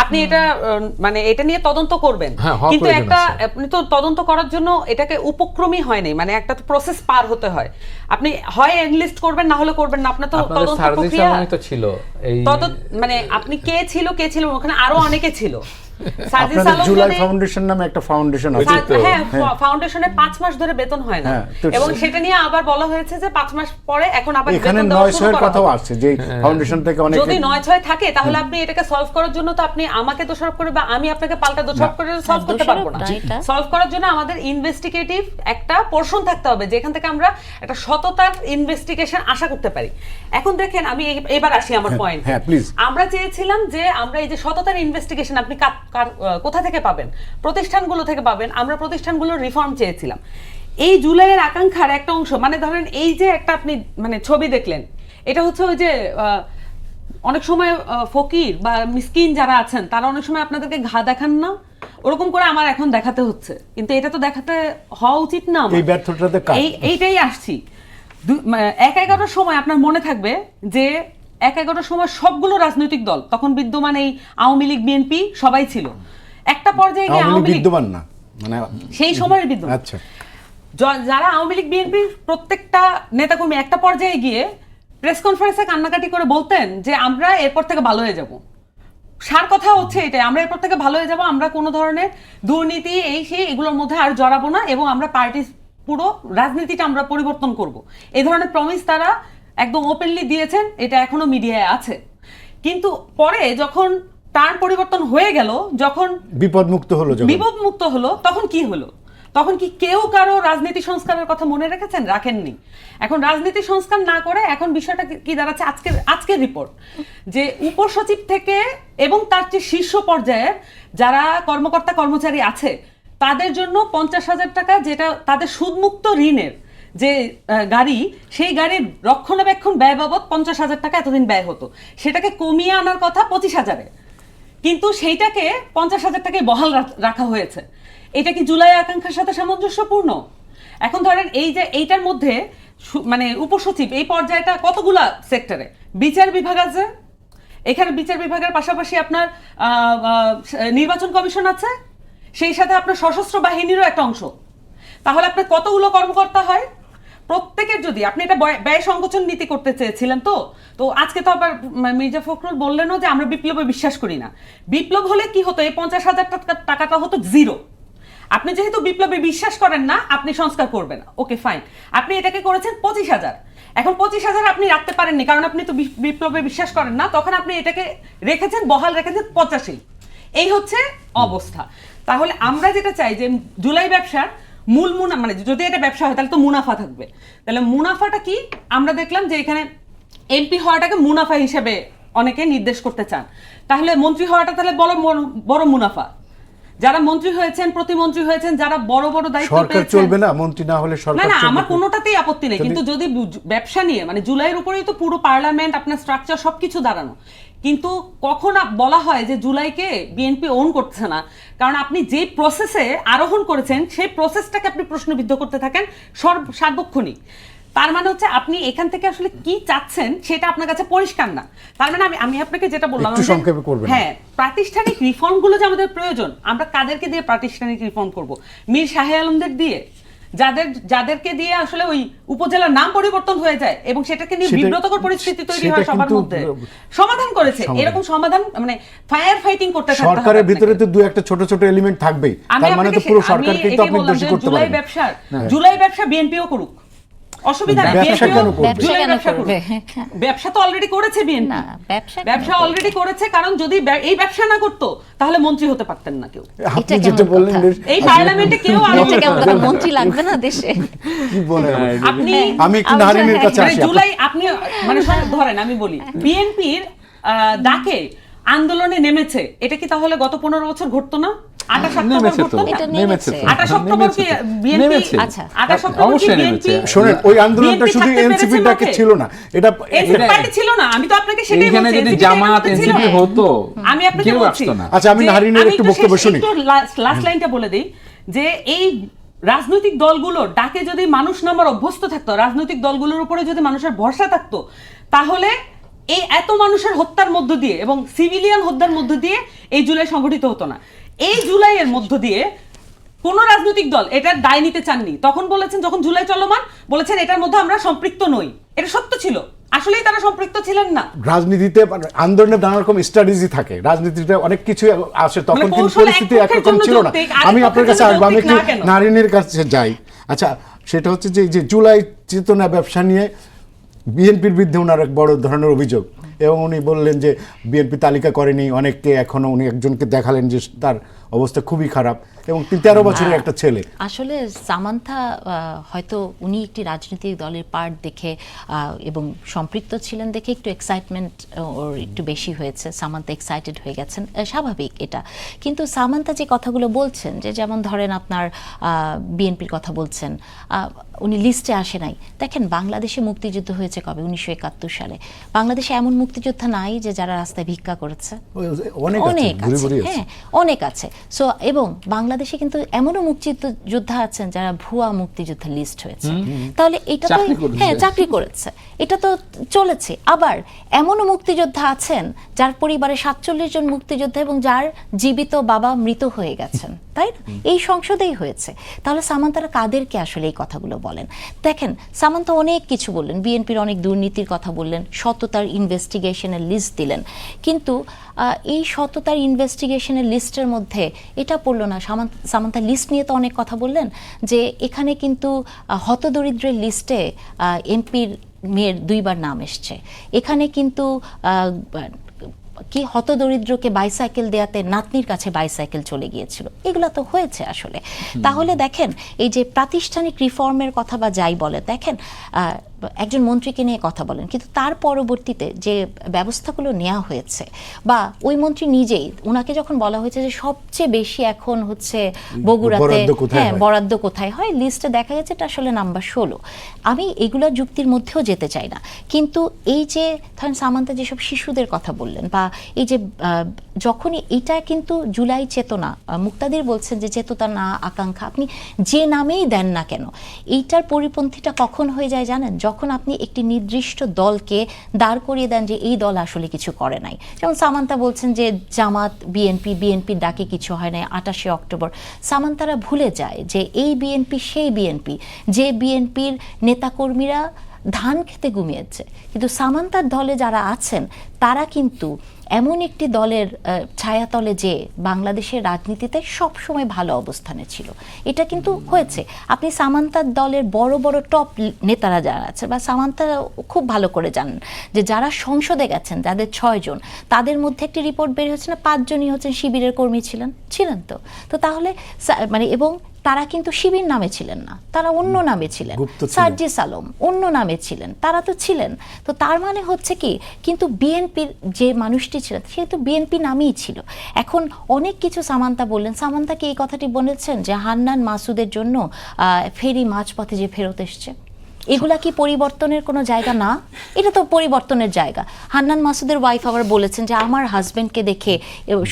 আপনি এটা মানে এটা নিয়ে তদন্ত করবেন, কিন্তু আপনি তো তদন্ত করার জন্য এটাকে উপক্রমী হয় নাই, মানে একটা প্রসেস পার হতে হয়। আপনি হয় এনলিস্ট করবেন, না হলে করবেন না। আপনার তো তদন্ত প্রক্রিয়া ছিল, মানে আপনি কে ছিল ওখানে আরো অনেকে ছিল। জুলাই ফাউন্ডেশন নামে একটা ফাউন্ডেশন আছে, হ্যাঁ, ফাউন্ডেশনের 5 মাস ধরে বেতন হয় না, এবং সেটা নিয়ে আবার বলা হয়েছে যে 5 মাস পরে এখন আবার এখানে 9-6 এর কথাও আসছে যে ফাউন্ডেশন থেকে অনেক। যদি 9-6 থাকে তাহলে আপনি এটাকে সলভ করার জন্য তো আপনি আমাকে দোষারোপ করে বা আমি আপনাকে পাল্টা দোষারোপ করে সলভ করতে পারবো না। সলভ করার জন্য আমাদের ইনভেস্টিগেটিভ একটা পোরশন থাকতে হবে, যেখান থেকে আমরা একটা সততার ইনভেস্টিগেশন আশা করতে পারি। এখন দেখেন, আমি এবার আসি আমার পয়েন্ট। আমরা চেয়েছিলাম যে আমরা এই যে সততার ইনভেস্টিগেশন আপনি কোথা থেকে পাবেন? প্রতিষ্ঠানগুলো থেকে পাবেন। আমরা প্রতিষ্ঠানগুলোর রিফর্ম চেয়েছিলাম। এই জুলাইয়ের আকাঙ্ক্ষার একটা অংশ, মানে ধরেন এই যে একটা আপনি মানে ছবি দেখলেন, এটা হচ্ছে ওই যে অনেক সময় ফকির বা মিসকিন যারা আছেন তারা অনেক সময় আপনাদেরকে ঘা দেখান না, ওরকম করে আমার এখন দেখাতে হচ্ছে। কিন্তু এটা তো দেখাতে হওয়া উচিত না। এইটাই আসছি। 1-11 সময় আপনার মনে থাকবে যে 1-11 সময় সবগুলো রাজনৈতিক দল তখন বিদ্যমান, এই আওয়ামী লীগ, বিএনপি সবাই ছিল। একটা পর্যায়ে গিয়ে আওয়ামী লীগ বিদ্যমান না, মানে সেই সময়ের বিদ্যমান। আচ্ছা, যারা আওয়ামী লীগ, বিএনপির প্রত্যেকটা নেতাকর্মী একটা পর্যায়ে গিয়ে প্রেস কনফারেন্সে কান্নাকাটি করে বলতেন যে আমরা এরপর থেকে ভালো হয়ে যাব। সার কথা হচ্ছে এটাই, আমরা এরপর থেকে ভালো হয়ে যাব, আমরা কোনো ধরনের দুর্নীতি সেই এগুলোর মধ্যে আর জড়াবো না, এবং আমরা পার্টি পুরো রাজনীতিটা আমরা পরিবর্তন করব। এই ধরনের প্রমিস তারা একদম ওপেনলি দিয়েছেন, এটা এখনো মিডিয়ায় আছে। কিন্তু পরে যখন টার্ন পরিবর্তন হয়ে গেল, যখন বিপদমুক্ত হলো, তখন কি হলো? তখন কি কেউ কারো রাজনীতি সংস্কারের কথা মনে রেখেছেন? রাখেননি। এখন রাজনীতি সংস্কার না করে এখন বিষয়টা কি দাঁড়াচ্ছে, আজকের রিপোর্ট যে উপসচিব থেকে এবং তার যে শীর্ষ পর্যায়ের যারা কর্মকর্তা কর্মচারী আছে তাদের জন্য 50,000 টাকা, যেটা তাদের সুদমুক্ত ঋণের যে গাড়ি, সেই গাড়ির রক্ষণাবেক্ষণ ব্যয় বাবদ 50,000 টাকা এতদিন ব্যয় হতো, সেটাকে কমিয়ে আনার কথা 25,000-এ, কিন্তু সেইটাকে 50,000 টাকায় বহাল রাখা হয়েছে। এটা কি জুলাই আকাঙ্ক্ষার সাথে সামঞ্জস্যপূর্ণ? এখন ধরেন এই যে এইটার মধ্যে মানে উপসচিব এই পর্যায়টা কতগুলা সেক্টরে, বিচার বিভাগ আছে, এখানে বিচার বিভাগের পাশাপাশি আপনার নির্বাচন কমিশন আছে, সেই সাথে আপনার সশস্ত্র বাহিনীরও একটা অংশ, তাহলে আপনার কতগুলো কর্মকর্তা হয়? প্রত্যেকের যদি আপনি এটা ব্যয় সংকোচন নীতি করতে চেয়েছিলেন, তো আজকে তো আবার মির্জা ফখরুল বললেনও যে আমরা বিপ্লবে বিশ্বাস করি না। বিপ্লব হলে কি হতো, এই 50,000 টাকাটা হতো জিরো। আপনি যেহেতু বিপ্লবে বিশ্বাস করেন না, আপনি সংস্কার করবেন না, ওকে ফাইন, আপনি এটাকে করেছেন 25,000। এখন 25,000 আপনি রাখতে পারেননি কারণ আপনি তো বিপ্লবে বিশ্বাস করেন না, তখন আপনি এটাকে রেখেছেন, বহাল রেখেছেন 85। এই হচ্ছে অবস্থা। তাহলে আমরা যেটা চাই যে জুলাই ব্যবসার মূল মানে যদি এটা ব্যবসা হয় তাহলে তো মুনাফা থাকবে। তাহলে মুনাফাটা কি? আমরা দেখলাম যে এখানে এমপি হওয়াটাকে মুনাফা হিসেবে অনেকে নির্দেশ করতে চান, তাহলে মন্ত্রী হওয়াটা তাহলে বড় মুনাফা। যারা মন্ত্রী হয়েছেন, প্রতিমন্ত্রী হয়েছেন, যারা বড় বড় দায়িত্ব পেয়েছেন, সরকার চলবে না, মন্ত্রী না হলে সরকার না, আমার কোনোটাতেই আপত্তি নেই, কিন্তু যদি ব্যবসা নিয়ে মানে জুলাইয়ের উপরেই তো পুরো পার্লামেন্ট, আপনার স্ট্রাকচার সবকিছু দাঁড়ানো, কিন্তু কখন বলা হয় যে জুলাইকে বিএনপি ওন করছে না, কারণ আপনি যে প্রসেসে আরোহণ করেছেন সেই প্রসেসটাকে আপনি প্রশ্নবিদ্ধ করতে থাকেন সার্বক্ষণিক। তার মানে হচ্ছে আপনি এখান থেকে আসলে কি চাচ্ছেন সেটা আপনার কাছে পরিষ্কার না। তার মানে আমি আপনাকে যেটা বললাম, হ্যাঁ, প্রাতিষ্ঠানিক রিফর্মগুলো যে আমাদের প্রয়োজন, আমরা কাদেরকে দিয়ে প্রাতিষ্ঠানিক রিফর্ম করব? মীর শাহে আলমদের দিয়ে, যাদেরকে দিয়ে আসলে ওই উপজেলার নাম পরিবর্তন হয়ে যায় এবং সেটাকে নিয়ে বিব্রতকর পরিস্থিতি তৈরি হয় সবার মধ্যে, সমাধান করেছে। এরকম সমাধান মানে ফায়ার ফাইটিং করতে থাকতে হবে। সরকারের ভিতরে তো দুই একটা ছোট ছোট এলিমেন্ট থাকবেই, তার মানে তো পুরো সরকারকে তো আপনি দোষী করতে পারেন না। জুলাই ব্যবসা বিএনপিও করুক, অসুবিধা নেই। ব্যবসা তো অলরেডি করেছে বিএনপি, ব্যবসা অলরেডি করেছে, কারণ যদি এই ব্যবসা না করতো তাহলে মন্ত্রী হতে পারতেন না কেউ। আপনি যেটা বললেন এই পার্লামেন্টে কেউ মন্ত্রী লাগবে না দেশে, কি বলেন আপনি? আমি একটু নারিনের কাছে আসি। জুলাই আপনি মানে ধরেন আমি বলি বিএনপির ডাকে আন্দোলনে নেমেছে, এটা কি তাহলে গত 15 বছর ঘটতো না? 28 অক্টোবর ঘটতো না? 28 অক্টোবর কি বিএনপি? আচ্ছা 28 অক্টোবর কি বিএনপি? শুনেন, ওই আন্দোলনটা শুধু এনসিপি ডাকে ছিল না, এটা এনসিপি পার্টি ছিল না। আমি তো আপনাকে সেটাই বলছি, এখানে যদি জামাত এনসিপি হতো আমি আপনাকে বলছি। আচ্ছা, আমি নারিনের একটু বক্তব্য শুনি, লাস্ট লাইনটা বলে দেই যে এই রাজনৈতিক দলগুলোর ডাকে যদি মানুষ নামার অভ্যস্ত থাকতো, রাজনৈতিক দলগুলোর উপরে যদি মানুষের ভরসা থাকতো, তাহলে এই এত মানুষের হত্যার মধ্য দিয়ে এবং সিভিলিয়ান হত্যার মধ্য দিয়ে এই জুলাই সংগঠিত হতো না। এই জুলাইয়ের মধ্য দিয়ে কোন রাজনৈতিক দল এটার দায় নিতে চাননি। তখন বলেছেন, যখন জুলাই চলমান, বলেছেন এটার মধ্যে আমরা সম্পৃক্ত নই। এটা সত্য ছিল, আসলেই তারা সম্পৃক্ত ছিলেন না। রাজনীতিতে আন্দোলনে নানা রকম স্ট্র্যাটেজি থাকে, রাজনীতিতে অনেক কিছু আসে, তখন কিন্তু পরিস্থিতি একরকম ছিল না। আমি আপনার কাছে আসবো, আমি একটু নারিনের কাছে যাই। আচ্ছা, সেটা হচ্ছে যে জুলাই চেতনা ব্যবসা নিয়ে বিএনপির বিরুদ্ধে ওনার এক বড় ধরনের অভিযোগ, এবং উনি বললেন যে বিএনপি তালিকা করেনি অনেককে, এখনো উনি একজনকে দেখালেন যে তার অবস্থা খুবই খারাপ, এবং 13 বছরের একটা ছেলে। আসলে সামান্থা হয়তো উনি একটি রাজনৈতিক দলের পার্ট দেখে এবং সম্পৃক্ত ছিলেন দেখে একটু এক্সাইটমেন্ট ওর একটু বেশি হয়েছে, সামান্থা এক্সাইটেড হয়ে গেছেন, স্বাভাবিক এটা। কিন্তু সামান্থা যে কথাগুলো বলছেন, যে যেমন ধরেন আপনার বিএনপির কথা বলছেন, উনি লিস্টে আসে নাই। দেখেন, বাংলাদেশে মুক্তিযুদ্ধ হয়েছে কবে? 1971 সালে। বাংলাদেশে এমন মুক্তিযোদ্ধা নাই যে যারা রাস্তায় ভিক্ষা করেছে? অনেক আছে, হ্যাঁ, অনেক আছে। সো এবং বাংলাদেশে কিন্তু এমনও মুক্তিযোদ্ধা আছেন যারা ভুয়া মুক্তিযোদ্ধা লিস্ট হয়েছে, তাহলে এটা তো হ্যাঁ চাকরি করেছে, এটা তো চলেছে। আবার এমনও মুক্তিযোদ্ধা আছেন যার পরিবারে 47 জন মুক্তিযোদ্ধা এবং যার জীবিত বাবা মৃত হয়ে গেছেন, তাই না? এই সংসদেই হয়েছে। তাহলে সামান্তারা কাদেরকে আসলে এই কথাগুলো বলেন? দেখেন, সামান্তা অনেক কিছু বললেন, বিএনপির অনেক দুর্নীতির কথা বললেন, সততার ইনভেস্টিগেশনের লিস্ট দিলেন, কিন্তু এই সততার ইনভেস্টিগেশনের লিস্টের মধ্যে এটা পড়লো না। সামান্তা লিস্ট নিয়ে তো অনেক কথা বললেন, যে এখানে কিন্তু হতদরিদ্রের লিস্টে এমপির মেয়ের 2বার নাম এসছে, এখানে কিন্তু কি হতদরিদ্রকে বাইসাইকেল দেয়াতে নাতনির কাছে বাইসাইকেল চলে গিয়েছিল, এগুলো তো হয়েছে আসলে। তাহলে দেখেন এই যে প্রাতিষ্ঠানিক রিফর্মের কথা বা যাই বলে, দেখেন একজন মন্ত্রীকে নিয়ে কথা বলেন, কিন্তু তার পরবর্তীতে যে ব্যবস্থাগুলো নেওয়া হয়েছে, বা ওই মন্ত্রী নিজেই, ওনাকে যখন বলা হয়েছে যে সবচেয়ে বেশি এখন হচ্ছে বগুড়াতে বরাদ্দ কোথায় হ্যাঁ হয়? বরাদ্দ কোথায় হয়, লিস্টে দেখা গেছে এটা আসলে নাম্বার 16। আমি এগুলো যুক্তির মধ্যেও যেতে চাই না, কিন্তু এই যে ধরেন সামান্তা যেসব শিশুদের কথা বললেন, বা এই যে যখনই এটা কিন্তু জুলাই চেতনা, মুক্তাদির বলছেন যে চেতনা না আকাঙ্ক্ষা, আপনি যে নামেই দেন না কেন, এইটার পরিপন্থীটা কখন হয়ে যায় জানেন? যখন আপনি একটি নির্দিষ্ট দলকে দাঁড় করিয়ে দেন যে এই দল আসলে কিছু করে নাই। যেমন সামান্তা বলছেন যে জামাত বিএনপির ডাকে কিছু হয় নাই 28শে অক্টোবর। সামান্তারা ভুলে যায় যে এই বিএনপি সেই বিএনপি, যে বিএনপির নেতাকর্মীরা ধান খেতে ঘুমিয়েছে, কিন্তু সামান্তার দলে যারা আছেন তারা কিন্তু এমন একটি দলের ছায়াতলে যে বাংলাদেশের রাজনীতিতে সবসময় ভালো অবস্থানে ছিল। এটা কিন্তু হয়েছে। আপনি সামান্তার দলের বড় বড় টপ নেতারা যারা আছে, বা সামান্তা খুব ভালো করে জানেন যে যারা সংসদে গেছেন, যাদের 6 জন, তাদের মধ্যে একটি রিপোর্ট বের হচ্ছে না 5 জনই হচ্ছেন শিবিরের কর্মী ছিলেন তো তাহলে মানে, এবং তারা কিন্তু শিবির নামে ছিলেন না, তারা অন্য নামে ছিলেন। সার্জিস আলম অন্য নামে ছিলেন, তারা তো ছিলেন। তো তার মানে হচ্ছে কি, কিন্তু বিএনপির যে মানুষটি ছিলেন সে তো বিএনপি নামেই ছিল। এখন অনেক কিছু সামান্তা বললেন, সামান্তা কি এই কথাটি বলেছেন যে হান্নান মাসুদের জন্য ফেরি মাঝপথে যে ফেরত এসছে, এগুলা কি পরিবর্তনের কোনো জায়গা না? এটা তো পরিবর্তনের জায়গা। হান্নান মাসুদের ওয়াইফ আবার বলেছেন যে আমার হাজবেন্ডকে দেখে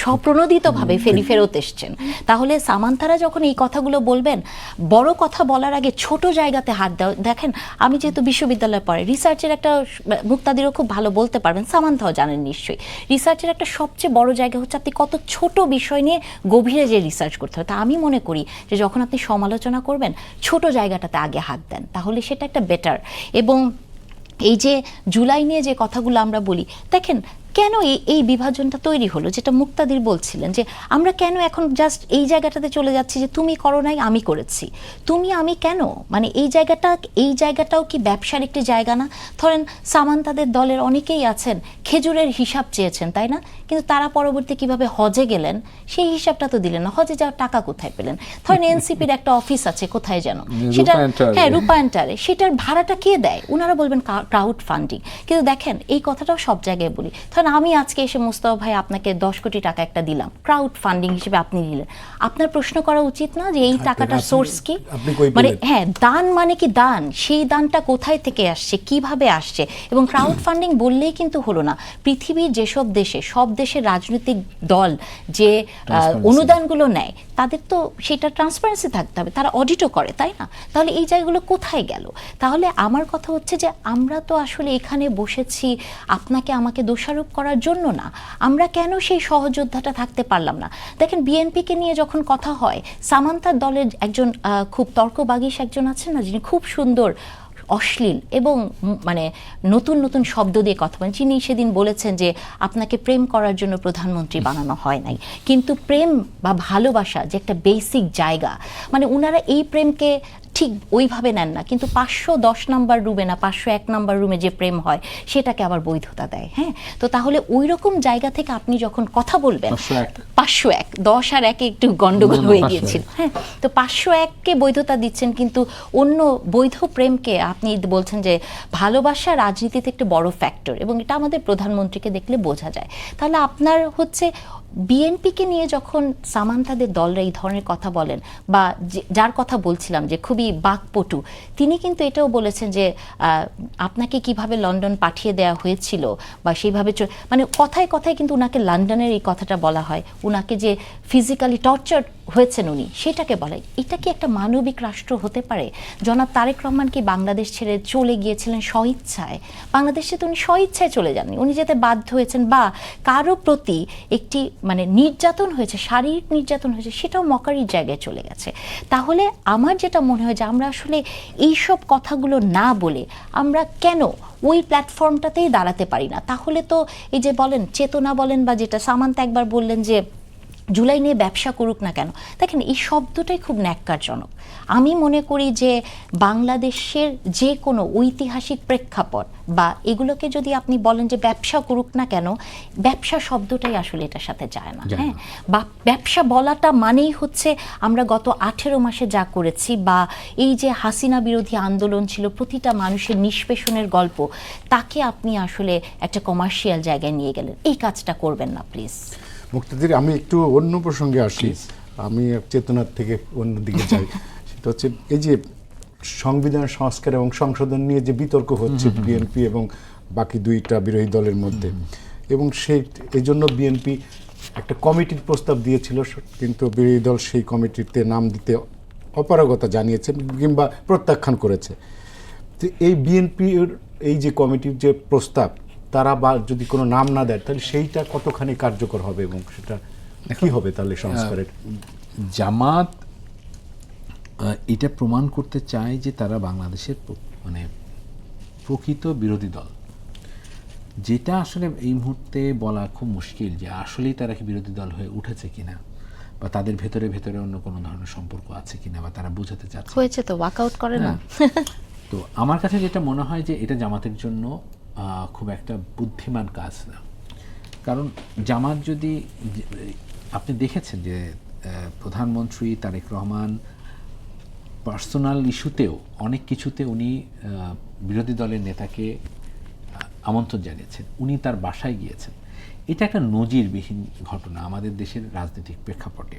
স্বপ্রণোদিতভাবে ফেরত এসছেন। তাহলে সামান্তারা যখন এই কথাগুলো বলবেন, বড় কথা বলার আগে ছোট জায়গাতে হাত দাও। দেখেন, আমি যেহেতু বিশ্ববিদ্যালয়ে পড়ে, রিসার্চের একটা, মুক্তাদিরও খুব ভালো বলতে পারবেন, সামান্তাও জানেন নিশ্চয়ই, রিসার্চের একটা সবচেয়ে বড় জায়গা হচ্ছে আপনি কত ছোট বিষয় নিয়ে গভীরে যে রিসার্চ করতে হয়। তা আমি মনে করি যে যখন আপনি সমালোচনা করবেন, ছোট জায়গাটাতে আগে হাত দেন, তাহলে সেটা একটা বেটার। এবং এই যে জুলাই নিয়ে যে কথাগুলো আমরা বলি, দেখেন কেন এই বিভাজনটা তৈরি হলো, যেটা মুক্তাদির বলছিলেন যে আমরা কেন এখন জাস্ট এই জায়গাটাতে চলে যাচ্ছি যে তুমি করো নাই আমি করেছি, তুমি আমি কেন, মানে এই জায়গাটাও কি ব্যবসার একটি জায়গা না? ধরেন সামান্তাদের দলের অনেকেই আছেন খেজুরের হিসাব চেয়েছেন, তাই না? কিন্তু তারা পরবর্তী কিভাবে হজে গেলেন সেই হিসাবটা তো দিলেন না। হজে যাওয়ার টাকা কোথায় পেলেন? ধরেন এনসিপির একটা অফিস আছে কোথায় যেন, সেটা হ্যাঁ রূপায়ণটারে, সেটার ভাড়াটা কে দেয়? ওনারা বলবেন ক্রাউড ফান্ডিং। কিন্তু দেখেন এই কথাটাও সব জায়গায় বলি, ধরেন আমি আজকে এসে মোস্তফা ভাই আপনাকে 10 কোটি টাকা একটা দিলাম, ক্রাউড ফান্ডিং হিসেবে আপনি দিলেন, আপনার প্রশ্ন করা উচিত না যে এই টাকাটার সোর্স কি? মানে হ্যাঁ, দান মানে কি দান, সেই দানটা কোথায় থেকে আসছে, কিভাবে আসছে? এবং ক্রাউড ফান্ডিং বললেই কিন্তু হলো না। পৃথিবীর যেসব দেশে, সব দেশের রাজনৈতিক দল যে অনুদানগুলো নেয়, তাদের তো সেটা ট্রান্সপারেন্সি থাকতে হবে, তারা অডিটও করে, তাই না? তাহলে এই জায়গাগুলো কোথায় গেল? তাহলে আমার কথা হচ্ছে যে আমরা তো আসলে এখানে বসেছি আপনাকে আমাকে দোষারোপ করার জন্য না। আমরা কেন সেই সহযোদ্ধাটা থাকতে পারলাম না? দেখেন বিএনপিকে নিয়ে যখন কথা হয়, সামান্তার দলের একজন খুব তর্কবাগীশ একজন আছেন না, যিনি খুব সুন্দর অশ্লীল এবং মানে নতুন নতুন শব্দ দিয়ে কথা বলেন, যিনি সেদিন বলেছেন যে আপনাকে প্রেম করার জন্য প্রধানমন্ত্রী বানানো হয় নাই। কিন্তু প্রেম বা ভালোবাসা যে একটা বেসিক জায়গা, মানে ওনারা এই প্রেমকে ঠিক ওইভাবে নেন না, কিন্তু 510 নাম্বার রুমে না 501 নাম্বার রুমে যে প্রেম হয় সেটাকে আবার বৈধতা দেয়। হ্যাঁ, তো তাহলে ওই রকম জায়গা থেকে আপনি যখন কথা বলবেন, 501 10 আর 1 একটু গন্ডগোল হয়ে গিয়েছিল। হ্যাঁ, তো 501কে বৈধতা দিচ্ছেন, কিন্তু অন্য বৈধ প্রেমকে আপনি বলছেন যে ভালোবাসা রাজনীতিতে একটা বড় ফ্যাক্টর, এবং এটা আমাদের প্রধানমন্ত্রীকে দেখলে বোঝা যায়। তাহলে আপনার হচ্ছে বিএনপিকে নিয়ে যখন সামান্তাদের দলরা এই ধরনের কথা বলেন, বা যার কথা বলছিলাম যে খুবই বাকপটু, তিনি কিন্তু এটাও বলেছেন যে আপনাকে কিভাবে লন্ডন পাঠিয়ে দেওয়া হয়েছিল, বা সেইভাবে মানে কথায় কথায় কিন্তু উনাকে লন্ডনের এই কথাটা বলা হয়, উনাকে যে ফিজিক্যালি টর্চার হয়েছেন উনি, সেটাকে বলে। এটা কি একটা মানবিক রাষ্ট্র হতে পারে? জনাব তারেক রহমান কি বাংলাদেশ ছেড়ে চলে গিয়েছিলেন স্বইচ্ছায়? বাংলাদেশে তো উনি স্বইচ্ছায় চলে যাননি, উনি যেতে বাধ্য হয়েছেন, বা কারো প্রতি একটি মানে নির্যাতন হয়েছে, শারীরিক নির্যাতন হয়েছে, সেটাও মকারির জায়গায় চলে গেছে। তাহলে আমার যেটা মনে হয় যে আমরা আসলে এইসব কথাগুলো না বলে আমরা কেন ওই প্ল্যাটফর্মটাতেই দাঁড়াতে পারি না? তাহলে তো এই যে বলেন চেতনা বলেন, বা যেটা সামান্তা একবার বললেন যে জুলাই নিয়ে ব্যবসা করুক না কেন। দেখেন এই শব্দটাই খুব ন্যাক্কারজনক। আমি মনে করি যে বাংলাদেশের যে কোনো ঐতিহাসিক প্রেক্ষাপট বা এগুলোকে যদি আপনি বলেন যে ব্যবসা করুক না কেন, ব্যবসা শব্দটাই আসলে এটার সাথে যায় না। হ্যাঁ, বা ব্যবসা বলাটা মানেই হচ্ছে আমরা গত 18 মাসে যা করেছি, বা এই যে হাসিনা বিরোধী আন্দোলন ছিল, প্রতিটা মানুষের নিষ্পেষণের গল্প, তাকে আপনি আসলে একটা কমার্শিয়াল জায়গায় নিয়ে গেলেন। এই কাজটা করবেন না প্লিজ। মুক্তাদির, আমি একটু অন্য প্রসঙ্গে আসি, আমি চেতনার থেকে অন্যদিকে যাই। সেটা হচ্ছে এই যে সংবিধান সংস্কার এবং সংশোধন নিয়ে যে বিতর্ক হচ্ছে বিএনপি এবং বাকি দুইটা বিরোধী দলের মধ্যে, এবং এই জন্য বিএনপি একটা কমিটির প্রস্তাব দিয়েছিল, কিন্তু বিরোধী দল সেই কমিটিতে নাম দিতে অপারগতা জানিয়েছে কিংবা প্রত্যাখ্যান করেছে। তো এই বিএনপির এই যে কমিটির যে প্রস্তাব, তারা বা যদি কোনো নাম না দেয় তাহলে সেইটা কতখানি কার্যকর হবে এবং সেটা কি হবে তাহলে সংস্কারের? জামাত এটা প্রমাণ করতে চায় যে তারা বাংলাদেশের মানে প্রকৃত বিরোধী দল, যেটা আসলে এই মুহূর্তে বলা খুব মুশকিল যে আসলেই তারা কি বিরোধী দল হয়ে উঠেছে কিনা, বা তাদের ভেতরে ভেতরে অন্য কোনো ধরনের সম্পর্ক আছে কিনা, বা তারা বোঝাতে চাচ্ছে হয়েছে তো ওয়ার্কআউট করে না। তো আমার কাছে যেটা মনে হয় যে এটা জামাতের জন্য খুব একটা বুদ্ধিমান কাজ না। কারণ জামাত যদি, আপনি দেখেছেন যে প্রধানমন্ত্রী তারেক রহমান পার্সোনাল ইস্যুতেও অনেক কিছুতে উনি বিরোধী দলের নেতাকে আমন্ত্রণ জানিয়েছেন, উনি তার বাসায় গিয়েছেন। এটা একটা নজিরবিহীন ঘটনা আমাদের দেশের রাজনৈতিক প্রেক্ষাপটে।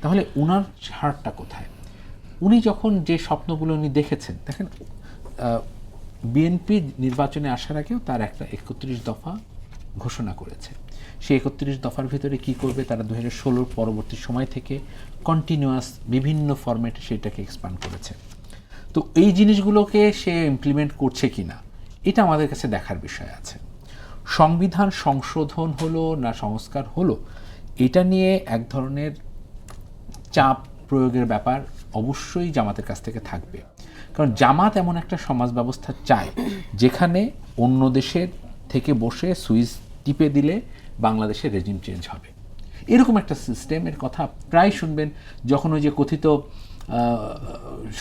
তাহলে উনার ছাড়টা কোথায়? উনি যখন যে স্বপ্নগুলো উনি দেখেছেন, দেখেন বিএনপি নির্বাচনে আসার আগেও তার একটা 31 দফা ঘোষণা করেছে। সেই 31 দফার ভিতরে কি করবে তারা 2016 পরবর্তী সময় থেকে কন্টিনিউয়াস বিভিন্ন ফরম্যাটে সেটাকে এক্সপ্যান্ড করেছে। তো এই জিনিসগুলোকে সে ইমপ্লিমেন্ট করছে কিনা এটা আমাদের কাছে দেখার বিষয় আছে। সংবিধান সংশোধন হলো না সংস্কার হলো, এটা নিয়ে এক ধরনের চাপ প্রয়োগের ব্যাপার অবশ্যই জামাতের কাছ থেকে থাকবে। কারণ জামাত এমন একটা সমাজ ব্যবস্থা চায় যেখানে অন্য দেশের থেকে বসে সুইচ টিপে দিলে বাংলাদেশের রেজিম চেঞ্জ হবে, এরকম একটা সিস্টেমের কথা প্রায় শুনবেন। যখন ওই যে কথিত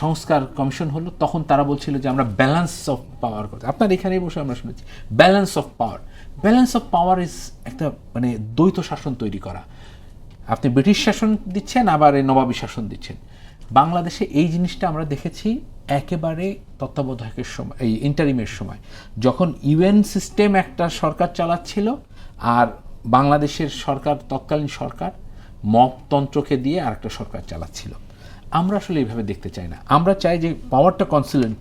সংস্কার কমিশন হলো, তখন তারা বলছিল যে আমরা ব্যালেন্স অফ পাওয়ার কথা, আপনার এখানেই বসে আমরা শুনেছি balance of power. Balance of power is একটা মানে দ্বৈত শাসন তৈরি করা। আপনি ব্রিটিশ শাসন দিচ্ছেন, আবার এই নবাবী শাসন দিচ্ছেন। বাংলাদেশে এই জিনিসটা আমরা দেখেছি একেবারে তত্ত্বাবধায়কের সময়, এই ইন্টারিমের সময়, যখন ইউএন সিস্টেম একটা সরকার চালাচ্ছিল আর বাংলাদেশের সরকার, তৎকালীন সরকার মপতন্ত্রকে দিয়ে আরেকটা সরকার চালাচ্ছিল। আমরা আসলে এইভাবে দেখতে চাই না। আমরা চাই যে পাওয়ারটা কনসিলেন্ট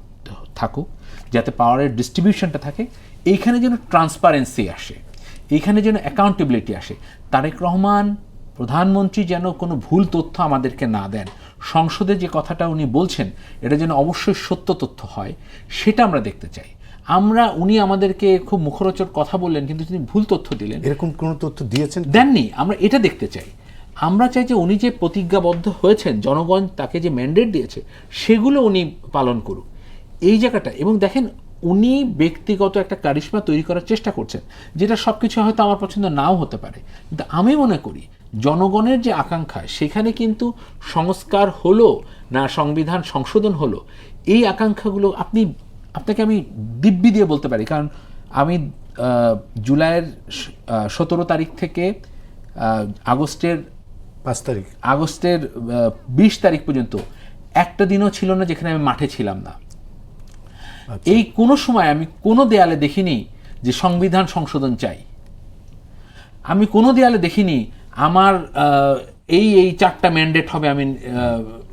থাকুক, যাতে পাওয়ারের ডিস্ট্রিবিউশনটা থাকে, এইখানে যেন ট্রান্সপারেন্সি আসে, এইখানে যেন অ্যাকাউন্টেবিলিটি আসে। তারেক রহমান প্রধানমন্ত্রী যেন কোনো ভুল তথ্য আমাদেরকে না দেন, সংসদে যে কথাটা উনি বলছেন এটা যেন অবশ্যই সত্য তথ্য হয়, সেটা আমরা দেখতে চাই। উনি আমাদেরকে খুব মুখরোচক কথা বললেন, কিন্তু তিনি ভুল তথ্য দিলেন, এরকম কোনো তথ্য দিয়েছেন দেননি। আমরা এটা দেখতে চাই। আমরা চাই যে উনি যে প্রতিজ্ঞাবদ্ধ হয়েছেন, জনগণ তাকে যে ম্যান্ডেট দিয়েছে সেগুলো উনি পালন করুক, এই জায়গাটা। এবং দেখেন উনি ব্যক্তিগত একটা কারিশমা তৈরি করার চেষ্টা করছেন, যেটা সব কিছু হয়তো আমার পছন্দ নাও হতে পারে, কিন্তু আমি মনে করি জনগণের যে আকাঙ্ক্ষা, সেখানে কিন্তু সংস্কার হলো না সংবিধান সংশোধন হলো, এই আকাঙ্ক্ষাগুলো আপনাকে আমি দিব্যি দিয়ে বলতে পারি। কারণ আমি জুলাইয়ের 17 তারিখ থেকে আগস্টের 20 তারিখ পর্যন্ত একটা দিনও ছিল না যেখানে আমি মাঠে ছিলাম না। এই কোনো সময় আমি কোনো দেয়ালে দেখিনি যে সংবিধান সংশোধন চাই, আমি কোনো দেয়ালে দেখিনি আমার এই 4টা ম্যান্ডেট হবে, আমি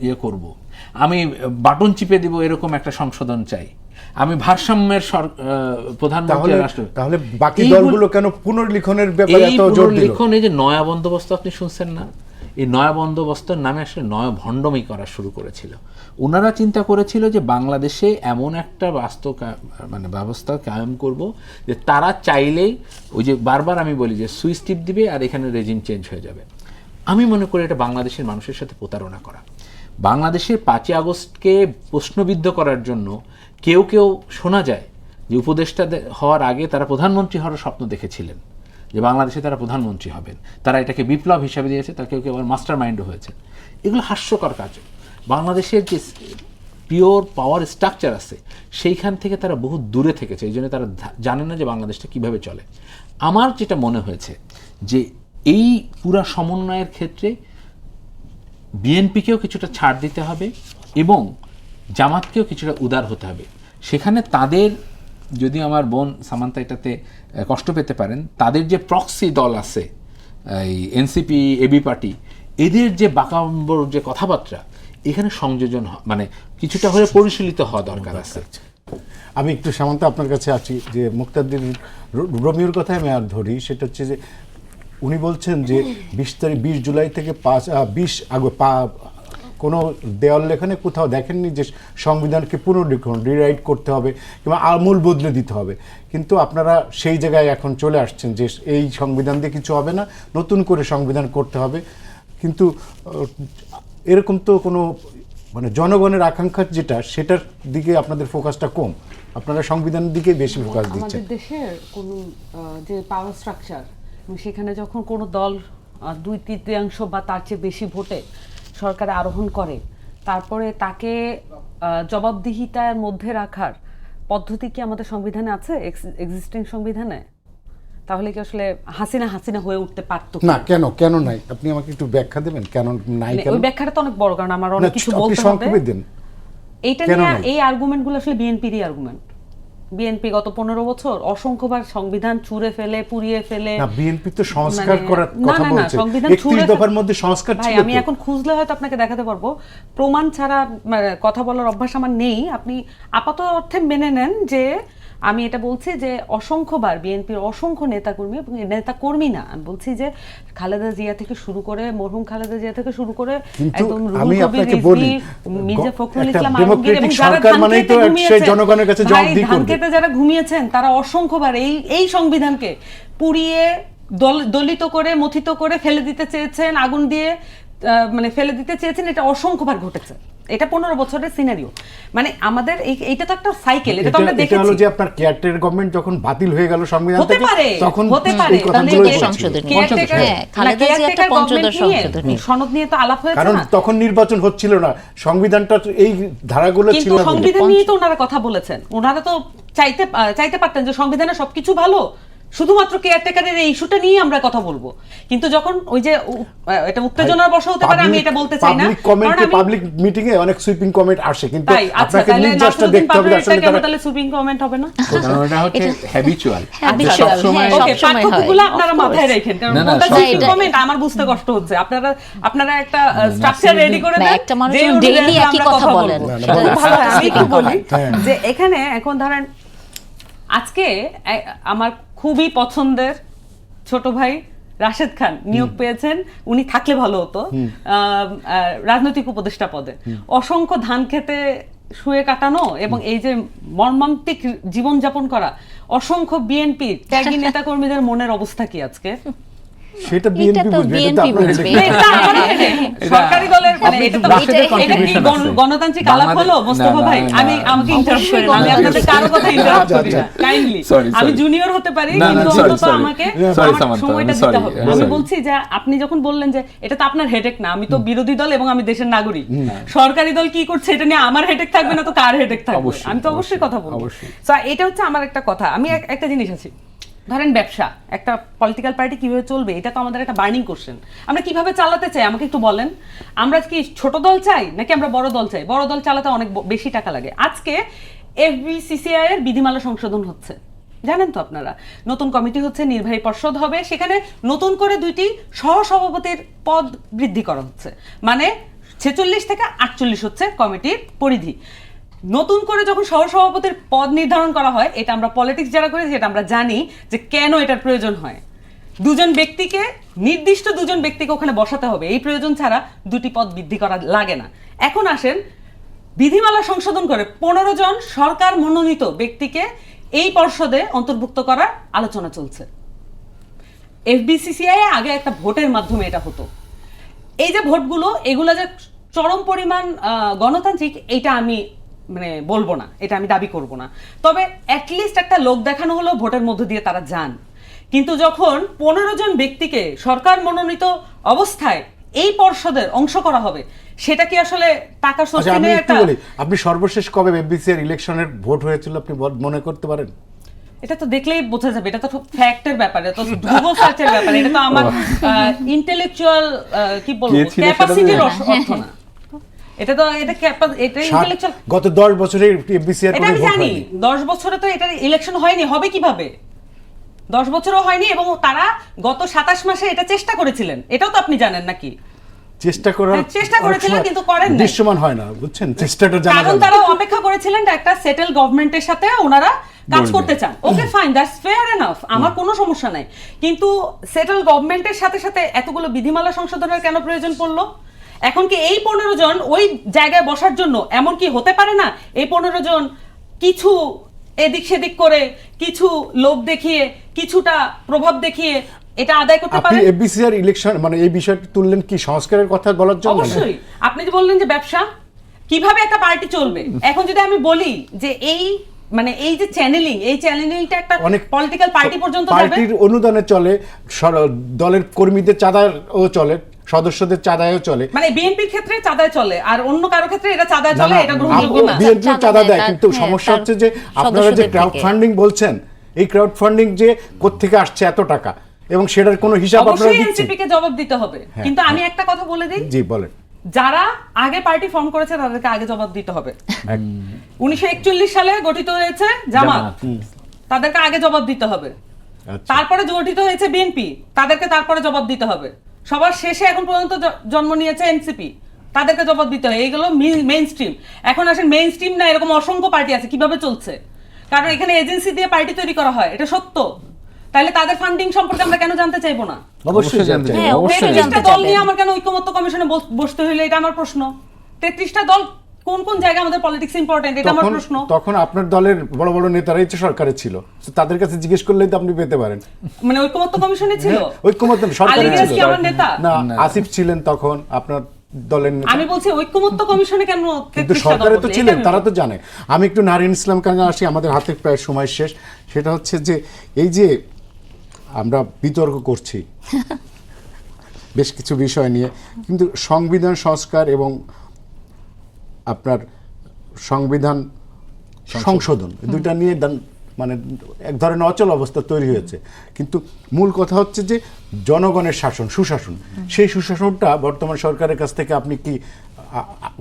ইয়ে করব, আমি বাটন চিপে দিব এরকম একটা সংশোধন চাই, আমি ভারসাম্যের প্রধানমন্ত্রী রাষ্ট্র। তাহলে বাকি দলগুলো কেন পুনর্লিখনের ব্যাপারে এত জোর দিল? পুনর্লিখন, এই যে নয়া বন্দোবস্ত আপনি শুনছেন না, এই নয়া বন্দোবস্তের নামে আসলে নয়া ভণ্ডমি করা শুরু করেছিল। ওনারা চিন্তা করেছিল যে বাংলাদেশে এমন একটা ব্যবস্থা কায়েম করব যে তারা চাইলেই, ওই যে বারবার আমি বলি যে সুইচ টিপ দিবে আর এখানে রেজিম চেঞ্জ হয়ে যাবে। আমি মনে করি এটা বাংলাদেশের মানুষের সাথে প্রতারণা করা। বাংলাদেশের 5ই আগস্টকে প্রশ্নবিদ্ধ করার জন্য কেউ শোনা যায় যে উপদেষ্টা হওয়ার আগে তারা প্রধানমন্ত্রী হওয়ার স্বপ্ন দেখেছিলেন, যে বাংলাদেশে তারা প্রধানমন্ত্রী হবেন, তারা এটাকে বিপ্লব হিসাবে দিয়েছে, তারা কেউ কেউ আবার মাস্টার মাইন্ডও হয়েছে। এগুলো হাস্যকর কাজ। বাংলাদেশের যে পিওর পাওয়ার স্ট্রাকচার আছে সেইখান থেকে তারা বহু দূরে থেকেছে, এই জন্য তারা জানে না যে বাংলাদেশটা কীভাবে চলে। আমার যেটা মনে হয়েছে যে এই পুরা সমন্বয়ের ক্ষেত্রে বিএনপিকেও কিছুটা ছাড় দিতে হবে এবং জামাতকেও কিছুটা উদার হতে হবে। সেখানে তাদের, যদি আমার বোন সামান্তা এটাতে কষ্ট পেতে পারেন, তাদের যে প্রক্সি দল আছে এই এনসিপি, এবি পার্টি, এদের যে বাকাম্বর যে কথাবার্তা, এখানে সংযোজন মানে কিছুটা হলে পরিশীলিত হওয়া দরকার আছে। আমি একটু সামান্ত আপনার কাছে আছি যে মুক্তাদির রোমিওর কথাই আমি আর ধরি, সেটা হচ্ছে যে উনি বলছেন যে 20 জুলাই থেকে 20 কোনো দেওয়াল লেখানে কোথাও দেখেননি যে সংবিধানকে পুনর্লিখন, রিরাইট করতে হবে কিংবা আমূল বদলে দিতে হবে। কিন্তু আপনারা সেই জায়গায় এখন চলে আসছেন যে এই সংবিধান দিয়ে কিছু হবে না, নতুন করে সংবিধান করতে হবে। কিন্তু এরকম তো কোনো মানে জনগণের আকাঙ্ক্ষা যেটা, সেটার দিকে আপনাদের ফোকাসটা কম, আপনারা সংবিধানের দিকে বেশি ফোকাস দিচ্ছেন। আমাদের দেশের কোন যে পাওয়ার স্ট্রাকচার, সেখানে যখন কোনো দল 2/3 বা তার চেয়ে বেশি ভোটে সরকারে আরোহণ করে, তারপরে তাকে জবাবদিহিতার মধ্যে রাখার পদ্ধতি কি আমাদের সংবিধানে আছে, এক্সিস্টিং সংবিধানে? তাহলে কি আসলে হাসিনা হয়ে উঠতে পারতো না? কেন নাই? আপনি আমাকে একটু ব্যাখ্যা দেবেন কেন নাই? ওই ব্যাখ্যাটা তো অনেক বড়, কারণ আমার অনেক কিছু বলতে হবে। এইটা নিয়ে এই আর্গুমেন্টগুলো আসলে বিএনপিরই আর্গুমেন্ট। বিএনপি গত 15 বছর অসংখ্যবার সংবিধান ছুঁড়ে ফেলে, পুড়িয়ে ফেলে। না, বিএনপি তো সংস্কার করার কথা বলছে, সংবিধান 31 দফার মধ্যে সংস্কার ছিল। আমি এখন খুঁজলে হয়তো আপনাকে দেখাতে পারবো, প্রমাণ ছাড়া কথা বলার অভ্যাস আমার নেই। আপনি আপাতত অর্থে মেনে নেন যে আমি এটা বলছি যে অসংখ্যবার বিএনপির অসংখ্য নেতাকর্মী, নেতাকর্মী না, আমি বলছি যে খালেদা জিয়া থেকে শুরু করে, মরহুম খালেদা জিয়া থেকে শুরু করে একদম আমি আপনাকে বলি, মির্জা ফখরুল ইসলাম আলমগীর এবং সরকার মানেই তো সেই জনগণের কাছে জবাবদিহি করবে। ধানক্ষেতে যারা ঘুমিয়েছেন তারা অসংখ্যবার এই সংবিধানকে পুড়িয়ে দলিত করে, মথিত করে ফেলে দিতে চেয়েছেন, আগুন দিয়ে মানে ফেলে দিতে চেয়েছেন। এটা অসংখ্যবার ঘটেছে। এটা 15 বছরের সিনারিও। মানে আমাদের এইটা তো একটা সাইকেল, এটা তো আমরা দেখেছি। এটা হলো যে আপনার কেয়ারটেকার গভর্নমেন্ট যখন বাতিল হয়ে গেল সংবিধান থেকে, তখন এই কথাগুলো খালেদা জিয়া একটা পঞ্চদশ সংশোধনী সনদ নিয়ে তো আলাপ হয়েছে, কারণ তখন নির্বাচন হচ্ছিল না, সংবিধানটা এই ধারাগুলো ছিল। কিন্তু সংবিধান নিয়ে তো ওনারা কথা বলেছেন। ওনারা তো চাইতে পারতেন যে সংবিধানে সবকিছু ভালো, শুধুমাত্র কেয়ারটেকারের এই ইস্যুটা নিয়ে আমরা কথা বলবো। কিন্তু যখন ওই যে এটা উত্তেজনার বশে হতে পারে, আমি এটা বলতে চাই না। পাবলিক মিটিং এ অনেক সুইপিং কমেন্ট আসে, কিন্তু আপনাকে নির্দিষ্ট দেখতে হবে আসলে তাহলে সুইপিং কমেন্ট হবে না, কারণ এটা হচ্ছে হ্যাবিচুয়াল। ওকে, পার্থক্যগুলো আপনারা মাথায় রাখেন, কারণ কোনটা সুইপিং কমেন্ট আমার বুঝতে কষ্ট হচ্ছে। আপনারা একটা স্ট্রাকচার রেডি করে দেন যে ডেইলি একই কথা বলেন। আমি কি বলি যে এখানে এখন ধরেন আজকে আমার খুবই পছন্দের ছোট ভাই রাশেদ খান নিয়োগ পেয়েছেন, উনি থাকলে ভালো হতো রাজনৈতিক উপদেষ্টা পদে। অসংখ্য ধান খেতে শুয়ে কাটানো এবং এই যে মর্মান্তিক জীবনযাপন করা অসংখ্য বিএনপি ত্যাগী নেতা কর্মীদের মনের অবস্থা কি আজকে? সেটা বিএনপি বুঝবে, সরকারি দলের মানে এটা কি গণতান্ত্রিক আলাপ হলো? মোস্তফা ভাই, আমাকে ইন্টারাপ্ট করেন, আমি আপনাদের কারো কথা ইন্টারাপ্ট করি না, কাইন্ডলি। আমি জুনিয়র হতে পারি, কিন্তু অন্তত আমাকে সময়টা দিতে হবে। আমি বলছি যে আপনি যখন বললেন যে এটা তো আপনার হেডেক না, আমি তো বিরোধী দল এবং আমি দেশের নাগরিক, সরকারি দল কি করছে এটা নিয়ে আমার হেডেক থাকবে না তো কার হেডেক থাকবে? আমি তো অবশ্যই কথা বলবো। সো এটা হচ্ছে আমার একটা কথা। আমি একটা জিনিস আছে, ধরেন ব্যবসা, একটা পলিটিক্যাল পার্টি কিভাবে চলবে, এটা তো আমাদের একটা বার্নিং কোশ্চেন। আমরা কিভাবে চালাতে চাই আমাকে একটু বলেন। আমরা কি ছোট দল চাই নাকি আমরা বড় দল চাই? বড় দল চালাতে অনেক বেশি টাকা লাগে। আজকে এফবিসিসিআই এর বিধিমালা সংশোধন হচ্ছে, জানেন তো আপনারা। নতুন কমিটি হচ্ছে, নির্বাহী পর্ষদ হবে, সেখানে নতুন করে 2টি সহসভাপতির পদ বৃদ্ধি করা হচ্ছে, মানে 46 থেকে 48 হচ্ছে কমিটির পরিধি। নতুন করে যখন সহসভাপতির পদ নির্ধারণ করা হয়, এটা আমরা পলিটিক্স যারা করি সেটা আমরা জানি যে কেন এটার প্রয়োজন হয়। নির্দিষ্ট দুজন ব্যক্তিকে ওখানে বসাতে হবে, এই প্রয়োজন ছাড়া 2টি পদ বৃদ্ধি করা লাগে না। এখন আসেন, বিধিমালা সংশোধন করে 15 জন সরকার মনোনীত ব্যক্তিকে এই পর্ষদে অন্তর্ভুক্ত করার আলোচনা চলছে। এফবিসিসিআই আগে একটা ভোটের মাধ্যমে এটা হতো। এই যে ভোটগুলো, এগুলো যে চরম পরিমাণ গণতান্ত্রিক, এটা আমি মানে বলবো না, এটা আমি দাবি করব না। তবে অ্যাটলিস্ট একটা লোক দেখানো হলো ভোটের মধ্য দিয়ে তারা যান। কিন্তু যখন 15 জন ব্যক্তিকে সরকার মনোনীত অবস্থায় এই পর্ষদের অংশ করা হবে, সেটা কি আসলে টাকা আচ্ছা, আমি সস্তিনের একটু একটা? বলি, আপনি সর্বশেষ কবে এফবিসিআর ইলেকশনের ভোট হয়েছিল আপনি মনে করতে পারেন? এটা তো দেখলেই বোঝা যাবে, এটা তো ফ্যাক্টের ব্যাপার, এটা তো গুগল সার্চের ব্যাপার, এটা তো আমার ইন্টেলেকচুয়াল কি বলবো কে ছিল সেটা ক্যাপাসিটির তো- অর্থ না। এটা তো এটা ইন্টেলেকচুয়াল। গত 10 বছরে এফবিসিআর এটা কোনো আমি ভোট জানি, হয়নি। 10 বছরে তো এটা ইলেকশন হয়নি, হবে কিভাবে? 10 বছরও হয়নি, এবং তারা গত 27 মাসে এটা চেষ্টা করেছিলেন, এটাও তো আপনি জানেন নাকি? চেষ্টা করার হ্যাঁ, চেষ্টা করেছিলেন, অনেক সময় কিন্তু করেন নাই। দৃশ্যমান হয় না, বুঝছেন, চেষ্টাটা জানা কারণ যায় না। তারা অপেক্ষা করেছিলেন একটা সেটেল গভর্নমেন্টের সাথে ওনারা কাজ করতে চান। Okay fine, that's fair enough, আমার কোনো সমস্যা নাই। কিন্তু সেটেল গভর্নমেন্টের সাথে সাথে এতগুলো বিধিমালা সংশোধনের কেন প্রয়োজন পড়লো? এখন কি এই 15 জন ওই জায়গায় বসার জন্য এমন কি হতে পারে না এই 15 জন কিছু এদিক সেদিক করে, কিছু লোভ দেখিয়ে, কিছুটা প্রভাব দেখিয়ে এটা আদায় করতে আপনি পারে? এফবিসিআর ইলেকশন মানে এই বিষয়টি তুললেন কি সংস্কারের কথা বলার জন্য? অবশ্যই। আপনি যে বললেন যে ব্যবসা কিভাবে একটা পার্টি চলবে, এখন যদি আমি বলি যে এই যে চ্যানেলিংটা একটা অনেক পলিটিক্যাল পার্টি পর্যন্ত যাবে। পার্টির অনুদানে চলে, দলের কর্মীদের চাঁদাও চলে, সদস্যদের চাঁদায়ও চলে। মানে বিএনপির ক্ষেত্রে চাঁদায় চলে, আর অন্য কারো ক্ষেত্রে এটা চাঁদায় চলে, এটা গ্রহণযোগ্য না। বিএনপি চাঁদা চাঁদা দেয়, দেয়, কিন্তু হ্যাঁ, সমস্যা তার হচ্ছে যে আপনারা যে সদস্যদের ক্রাউড থেকে। ফান্ডিং বলছেন, এই ক্রাউড ফান্ডিং যে কোত্থেকে আসছে এত টাকা, এবং সেটার কোনো হিসাব আপনারা অবশ্যই দিচ্ছেন? এনসিপি কে জবাব দিতে হবে, কিন্তু আমি একটা কথা বলে দিই, জি বলেন। যারা আগে পার্টি ফর্ম করেছে তাদেরকে আগে জবাব দিতে হবে। 1941 সালে গঠিত হয়েছে জামাত, তাদেরকে আগে জবাব দিতে হবে। আচ্ছা। তারপরে গঠিত হয়েছে বিএনপি, তাদেরকে তারপরে জবাব দিতে হবে। সবার শেষে এখন পর্যন্ত জন্ম নিয়েছে এনসিপি, তাদেরকে জবাব দিতে হয়। এইগুলো মেইন স্ট্রিম। এখন আসেন মেইন স্ট্রিম না, এরকম অসংখ্য পার্টি আছে, কিভাবে চলছে? কারণ এখানে এজেন্সি দিয়ে পার্টি তৈরি করা হয়, এটা সত্য। তাহলে তাদের ফান্ডিং সম্পর্কে আমরা কেন জানতে চাইবো না? অবশ্যই জানতে চাই। চাই। হ্যাঁ, অবশ্যই 33টা জানতে দল চাইবেন। নিয়ে আমার কেন ঐক্যমত্য কমিশনে বসতে হইলো, এটা আমার প্রশ্ন। 33টা দল কোন কোন জায়গায় আমাদের পলিটিক্স ইম্পর্টেন্ট, এটা আমার প্রশ্ন। তখন আপনার দলের বড় বড় নেতারাই তো সরকারে ছিল, তো তাদের কাছে জিজ্ঞেস করলেই তো আপনি পেতে পারেন। মানে ঐক্যমত্য কমিশনে ছিল ঐক্যমত সরকারে আলী রিয়াজ ছিল কি আমার নেতা? না, আসিফ ছিলেন তখন আপনার দলের নেতা। আমি বলছি ঐক্যমত্য কমিশনে কেন কিন্তু 33টা দল সরকারে তো বসলো? ছিলেন, এটা আমি তারা তো জানে। আমি একটু নারিন ইসলাম কাছে আসি, আমাদের হাতে প্রায় সময় শেষ। সেটা হচ্ছে যে এই যে আমরা বিতর্ক করছি বেশ কিছু বিষয় নিয়ে, কিন্তু সংবিধান সংস্কার এবং আপনার সংবিধান সংশোধন দুইটা নিয়ে মানে এক ধরনের অচল অবস্থা তৈরি হয়েছে। কিন্তু মূল কথা হচ্ছে যে জনগণের শাসন, সুশাসন, সেই সুশাসনটা বর্তমান সরকারের কাছ থেকে আপনি কি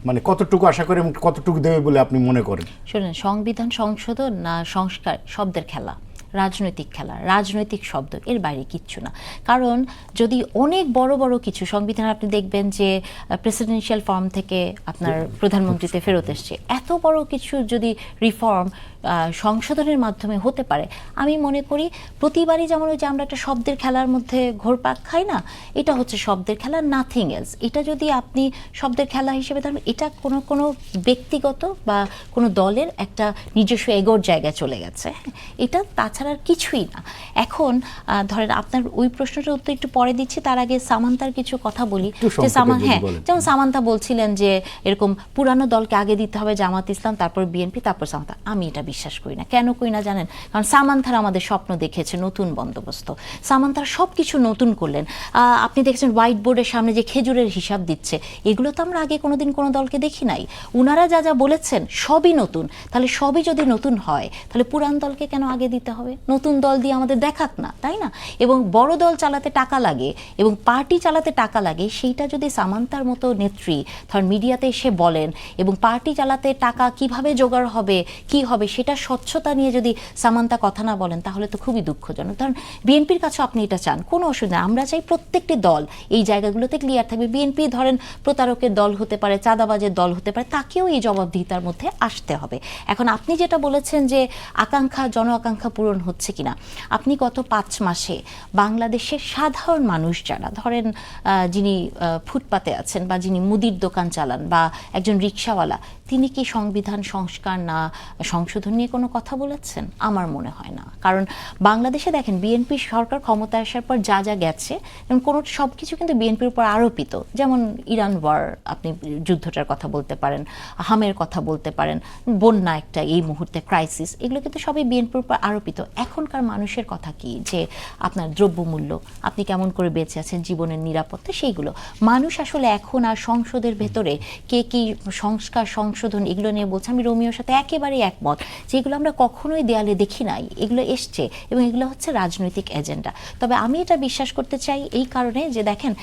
মানে কতটুকু আশা করেন এবং কতটুকু দেবে বলে আপনি মনে করেন? শুনুন, সংবিধান সংশোধন না সংস্কার শব্দের খেলা, রাজনৈতিক খেলা, রাজনৈতিক শব্দ, এর বাইরে কিচ্ছু না। কারণ যদি অনেক বড় বড় কিছু সংবিধান আপনি দেখবেন যে প্রেসিডেন্সিয়াল ফর্ম থেকে আপনার প্রধানমন্ত্রীতে ফেরত এসছে, এত বড় কিছু যদি রিফর্ম সংশোধনের মাধ্যমে হতে পারে, আমি মনে করি প্রতিবারই যেমন ওই যে আমরা একটা শব্দের খেলার মধ্যে ঘোরপাক খাই না, এটা হচ্ছে শব্দের খেলা, নাথিং এলস। এটা যদি আপনি শব্দের খেলা হিসেবে ধরেন, এটা কোনো ব্যক্তিগত বা কোনো দলের একটা নিজস্ব এগোর জায়গায় চলে গেছে, এটা তাছাড়া আর কিছুই না। এখন ধরেন আপনার ওই প্রশ্নটার উত্তর একটু পরে দিচ্ছি, তার আগে সামান্তার কিছু কথা বলি। একটু যে সংক্ষেপে যদি হ্যাঁ, বলেন। যেমন সামান্তা বলছিলেন যে এরকম পুরানো দলকে আগে দিতে হবে, জামাত ইসলাম, তারপর বিএনপি, তারপর সামান্তা। আমি এটা বিশ্বাস করি না। কেন করি না জানেন? কারণ সামান্তার আমাদের স্বপ্ন দেখেছে নতুন বন্দোবস্ত, সামান্তার সব কিছু নতুন করলেন। আপনি দেখেছেন হোয়াইট বোর্ডের সামনে যে খেজুরের হিসাব দিচ্ছে, এগুলো তো আমরা আগে কোনোদিন কোনো দলকে দেখি নাই। উনারা যা যা বলেছেন সবই নতুন। তাহলে সবই যদি নতুন হয়, তাহলে পুরান দলকে কেন আগে দিতে হবে? নতুন দল দিয়ে আমাদের দেখাক না, তাই না? এবং বড় দল চালাতে টাকা লাগে এবং পার্টি চালাতে টাকা লাগে, সেইটা যদি সামান্তার মতো নেত্রী ধর মিডিয়াতে এসে বলেন এবং পার্টি চালাতে টাকা কিভাবে জোগাড় হবে, কি হবে, সেটা স্বচ্ছতা নিয়ে যদি সামান্তা কথা না বলেন, তাহলে তো খুবই দুঃখজনক। ধরেন বিএনপির কাছে আপনি এটা চান, কোনো অসুবিধা নেই। আমরা চাই প্রত্যেকটি দল এই জায়গাগুলোতে ক্লিয়ার থাকবে। বিএনপি ধরেন প্রতারকের দল হতে পারে, চাঁদাবাজের দল হতে পারে, তাকেও এই জবাবদিহিতার মধ্যে আসতে হবে। এখন আপনি যেটা বলেছেন যে জন আকাঙ্ক্ষা পূরণ হচ্ছে কিনা, আপনি গত 5 মাসে বাংলাদেশের সাধারণ মানুষ যারা ধরেন যিনি ফুটপাতে আছেন বা যিনি মুদির দোকান চালান বা একজন রিকশাওয়ালা, তিনি কি সংবিধান সংস্কার না সংশোধন নিয়ে কোনো কথা বলেছেন? আমার মনে হয় না। কারণ বাংলাদেশে দেখেন বিএনপি সরকার ক্ষমতায় আসার পর যা যা গেছে, এবং কোনো সব কিছু কিন্তু বিএনপির উপর আরোপিত। যেমন ইরান ওয়ার, আপনি যুদ্ধটার কথা বলতে পারেন, হামের কথা বলতে পারেন, বন্যা একটা এই মুহূর্তে ক্রাইসিস, এগুলো কিন্তু সবই বিএনপির উপর আরোপিত। এখনকার মানুষের কথা কি, যে আপনার দ্রব্যমূল্য, আপনি কেমন করে বেঁচে আছেন, জীবনের নিরাপত্তা, সেইগুলো মানুষ আসলে এখন আর সংসদের ভেতরে কে কি সংস্কার সংশোধন এগুলো নিয়ে বলছে। আমি রোমিওর সাথে একেবারেই একমত, যেগুলো আমরা কখনোই দেয়ালে দেখি নাই, এগুলো এসছে এবং এগুলো হচ্ছে রাজনৈতিক এজেন্ডা। তবে আমি এটা বিশ্বাস করতে চাই এই কারণে যে দেখেন,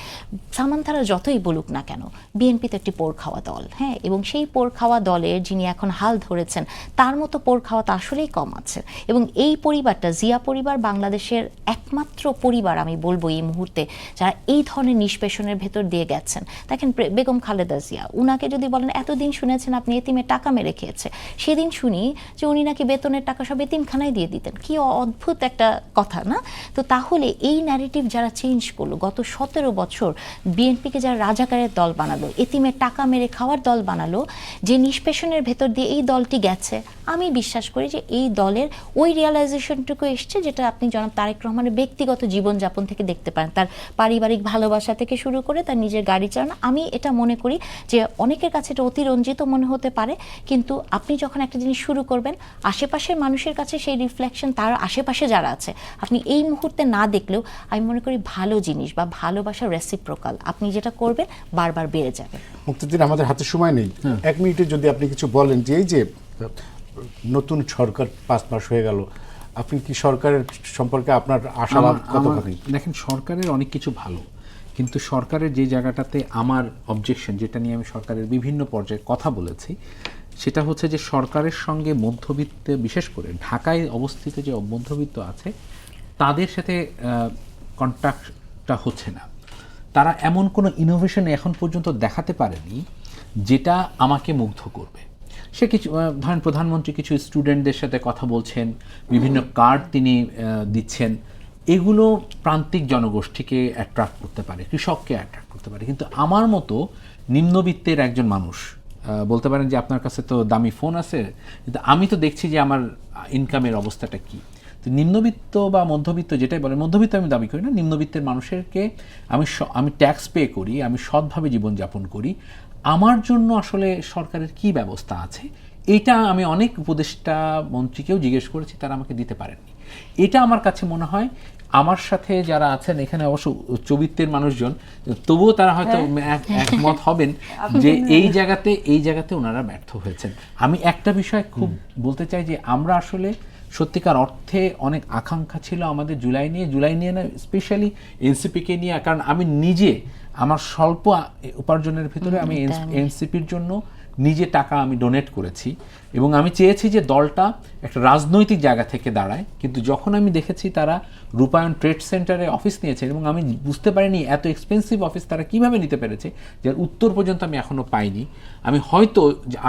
সামান্থারা যতই বলুক না কেন, বিএনপি তো একটি পোড় খাওয়া দল, হ্যাঁ, এবং সেই পোড় খাওয়া দলের যিনি এখন হাল ধরেছেন তার মতো পোড় খাওয়া তো আসলেই কম আছে। এবং এই পরিবারটা, জিয়া পরিবার, বাংলাদেশের একমাত্র পরিবার আমি বলবো এই মুহূর্তে যারা এই ধরনের নিষ্পেষণের ভেতর দিয়ে গেছেন। দেখেন বেগম খালেদা জিয়া, উনাকে যদি বলেন এতদিন শুনেছেন আপনি এতিমের টাকা মেরে খেয়েছে, সেদিন শুনি যে উনি নাকি বেতনের টাকা সব এতিমখানায় দিয়ে দিতেন। কি অদ্ভুত একটা কথা না? তো তাহলে এই ন্যারেটিভ যারা চেঞ্জ করলো, গত 17 বছর বিএনপিকে যারা রাজাকারের দল বানালো, এতিমের টাকা মেরে খাওয়ার দল বানালো, যে নিষ্পেষণের ভেতর দিয়ে এই দলটি গেছে, আমি বিশ্বাস করি যে এই দলের ওই রিয়েলাইজেশনটুকু এসছে যেটা আপনি জনাব তারেক রহমানের ব্যক্তিগত জীবনযাপন থেকে দেখতে পারেন, তার পারিবারিক ভালোবাসা থেকে শুরু করে তার নিজের গাড়ি চালানো। আমি এটা মনে করি যে অনেকের কাছে এটা অতিরঞ্জিত মনে হতে পারে, কিন্তু আপনি যখন একটা জিনিস শুরু করবেন, আশেপাশের মানুষের কাছে সেই রিফ্লেকশন, তার আশেপাশে যারা আছে, আপনি এই মুহূর্তে না দেখলেও আমি মনে করি ভালো জিনিস বা ভালোবাসার রেসিপ্রোকাল আপনি যেটা করবেন বারবার বেড়ে যাবে। মুক্তিদিন, আমাদের হাতে সময় নেই, 1 মিনিটে যদি আপনি কিছু বলেন যে এই যে নতুন সরকার 5 মাস হয়ে গেল, আপনি কি সরকারের সম্পর্কে আপনার আশাবাদ কতখানি? দেখেন, সরকারের অনেক কিছু ভালো, কিন্তু সরকারের যে জায়গাটাতে আমার অবজেকশন, যেটা নিয়ে আমি সরকারের বিভিন্ন পর্যায়ে কথা বলেছি, সেটা হচ্ছে যে সরকারের সঙ্গে মধ্যবিত্ত, বিশেষ করে ঢাকায় অবস্থিত যে মধ্যবিত্ত আছে তাদের সাথে কন্ট্যাক্টটা হচ্ছে না। তারা এমন কোনো ইনোভেশন এখন পর্যন্ত দেখাতে পারেনি যেটা আমাকে মুগ্ধ করবে। সে কিছু ধরেন, প্রধানমন্ত্রী কিছু স্টুডেন্টদের সাথে কথা বলছেন, বিভিন্ন কার্ড তিনি দিচ্ছেন, এগুলো প্রান্তিক জনগোষ্ঠীকে অ্যাট্রাক্ট করতে পারে, কৃষককে অ্যাট্রাক্ট করতে পারে। কিন্তু আমার মতো নিম্নবিত্তের একজন মানুষ, বলতে পারেন যে আপনার কাছে তো দামি ফোন আছে, কিন্তু আমি তো দেখছি যে আমার ইনকামের অবস্থাটা কী। তো নিম্নবিত্ত বা মধ্যবিত্ত, যেটাই বলে, মধ্যবিত্ত আমি দাবি করি না, নিম্নবিত্তের মানুষেরকে আমি ট্যাক্স পে করি, আমি সৎভাবে জীবনযাপন করি, আমার জন্য আসলে সরকারের কি ব্যবস্থা আছে, এটা আমি অনেক উপদেষ্টা মন্ত্রীকেও জিজ্ঞেস করেছি, তারা আমাকে দিতে পারেননি। এটা আমার কাছে মনে হয় আমার সাথে যারা আছেন এখানে, অবশ্য উচ্চবিত্তের মানুষজন, তবুও তারা হয়তো একমত হবেন যে এই জায়গাতে ওনারা ব্যর্থ হয়েছেন। আমি একটা বিষয় খুব বলতে চাই যে আমরা আসলে সত্যিকার অর্থে অনেক আকাঙ্ক্ষা ছিল আমাদের জুলাই নিয়ে না, স্পেশালি এনসিপিকে নিয়ে। কারণ আমি নিজে আমার স্বল্প উপার্জনের ভিতরে আমি এনসিপির জন্য নিজে টাকা আমি ডোনেট করেছি, এবং আমি চেয়েছি যে দলটা একটা রাজনৈতিক জায়গা থেকে দাঁড়ায়। কিন্তু যখন আমি দেখেছি তারা রূপায়ণ ট্রেড সেন্টারে অফিস নিয়েছে, এবং আমি বুঝতে পারিনি এত এক্সপেন্সিভ অফিস তারা কিভাবে নিতে পেরেছে, যার উত্তর পর্যন্ত আমি এখনও পাইনি। আমি হয়তো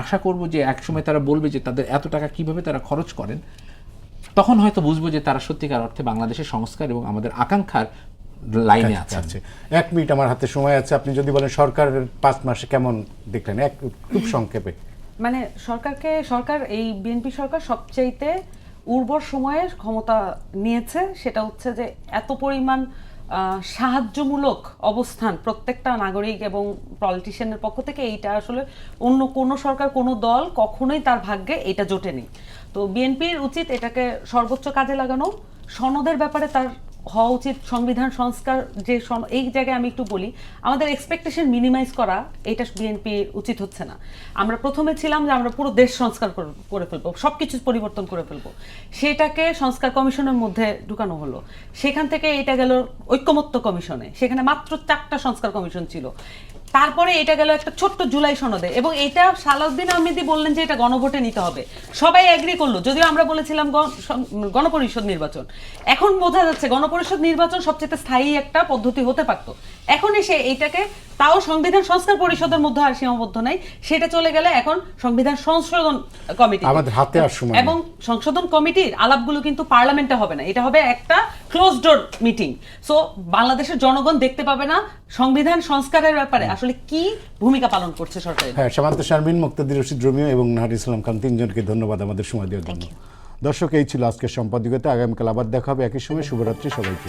আশা করব যে একসময় তারা বলবে যে তাদের এত টাকা কিভাবে তারা খরচ করেন, তখন হয়তো বুঝবো যে তারা সত্যিকার অর্থে বাংলাদেশের সংস্কার এবং আমাদের আকাঙ্ক্ষার লাইনে আছে। 1 মিনিট আমার হাতে সময় আছে, আপনি যদি বলেন সরকারের 5 মাসে কেমন দেখলেন, খুব সংক্ষেপে। মানে সরকার এই বিএনপি সরকার সবচাইতে উর্বর সময়ে ক্ষমতা নিয়েছে, সেটা হচ্ছে যে এত পরিমাণ সাহায্যমূলক অবস্থান প্রত্যেকটা নাগরিক এবং পলিটিশিয়ানের পক্ষ থেকে, এইটা আসলে অন্য কোনো সরকার, কোনো দল কখনোই তার ভাগ্যে এটা জোটেনি। তো বিএনপির উচিত এটাকে সর্বোচ্চ কাজে লাগানো। সনদের ব্যাপারে তার হওয়া উচিত সংবিধান সংস্কার, যে এই জায়গায় আমি একটু বলি, আমাদের এক্সপেকটেশন মিনিমাইজ করা, এটা বিএনপির উচিত হচ্ছে না। আমরা প্রথমে ছিলাম যে আমরা পুরো দেশ সংস্কার করে ফেলবো, সব কিছু পরিবর্তন করে ফেলবো, সেটাকে সংস্কার কমিশনের মধ্যে ঢুকানো হলো। সেখান থেকে এটা গেল ঐক্যমত্য কমিশনে, সেখানে মাত্র 4টা সংস্কার কমিশন ছিল। তারপরে এটা গেল একটা ছোট্ট জুলাই সনদে, এবং এটা সালাউদ্দিন আহমেদি বললেন যে এটা গণভোটে নিতে হবে, সবাই এগ্রি করলো, যদিও আমরা বলেছিলাম গণপরিষদ নির্বাচন। এখন বোঝা যাচ্ছে গণপরিষদ নির্বাচন সবচেয়ে স্থায়ী একটা পদ্ধতি হতে পারত। এখন এসে এইটাকে, তাও সংবিধান সংস্কার পরিষদের মধ্যে আর সীমাবদ্ধ নাই, সেটা চলে গেলে এখন সংবিধান সংশোধন কমিটি, আমাদের হাতে আর সময়, এবং সংশোধন কমিটির আলাপগুলো কিন্তু পার্লামেন্টে হবে না, এটা হবে একটা ক্লোজ ডোর মিটিং। সো বাংলাদেশের জনগণ দেখতে পাবে না সংবিধান সংস্কারের ব্যাপারে আসলে কি ভূমিকা পালন করছে সরকার। হ্যাঁ, সামান্ত শারমিন, মুক্তাদির রশিদ রোমিও এবং নাহার ইসলাম খান, 3 জনকে ধন্যবাদ আমাদের সময় দেওয়ার জন্য। দর্শক, এই ছিল আজকের সম্পাদকীয়তে। আগামীকাল আবার দেখা হবে একই সময়। শুভরাত্রি সবাইকে।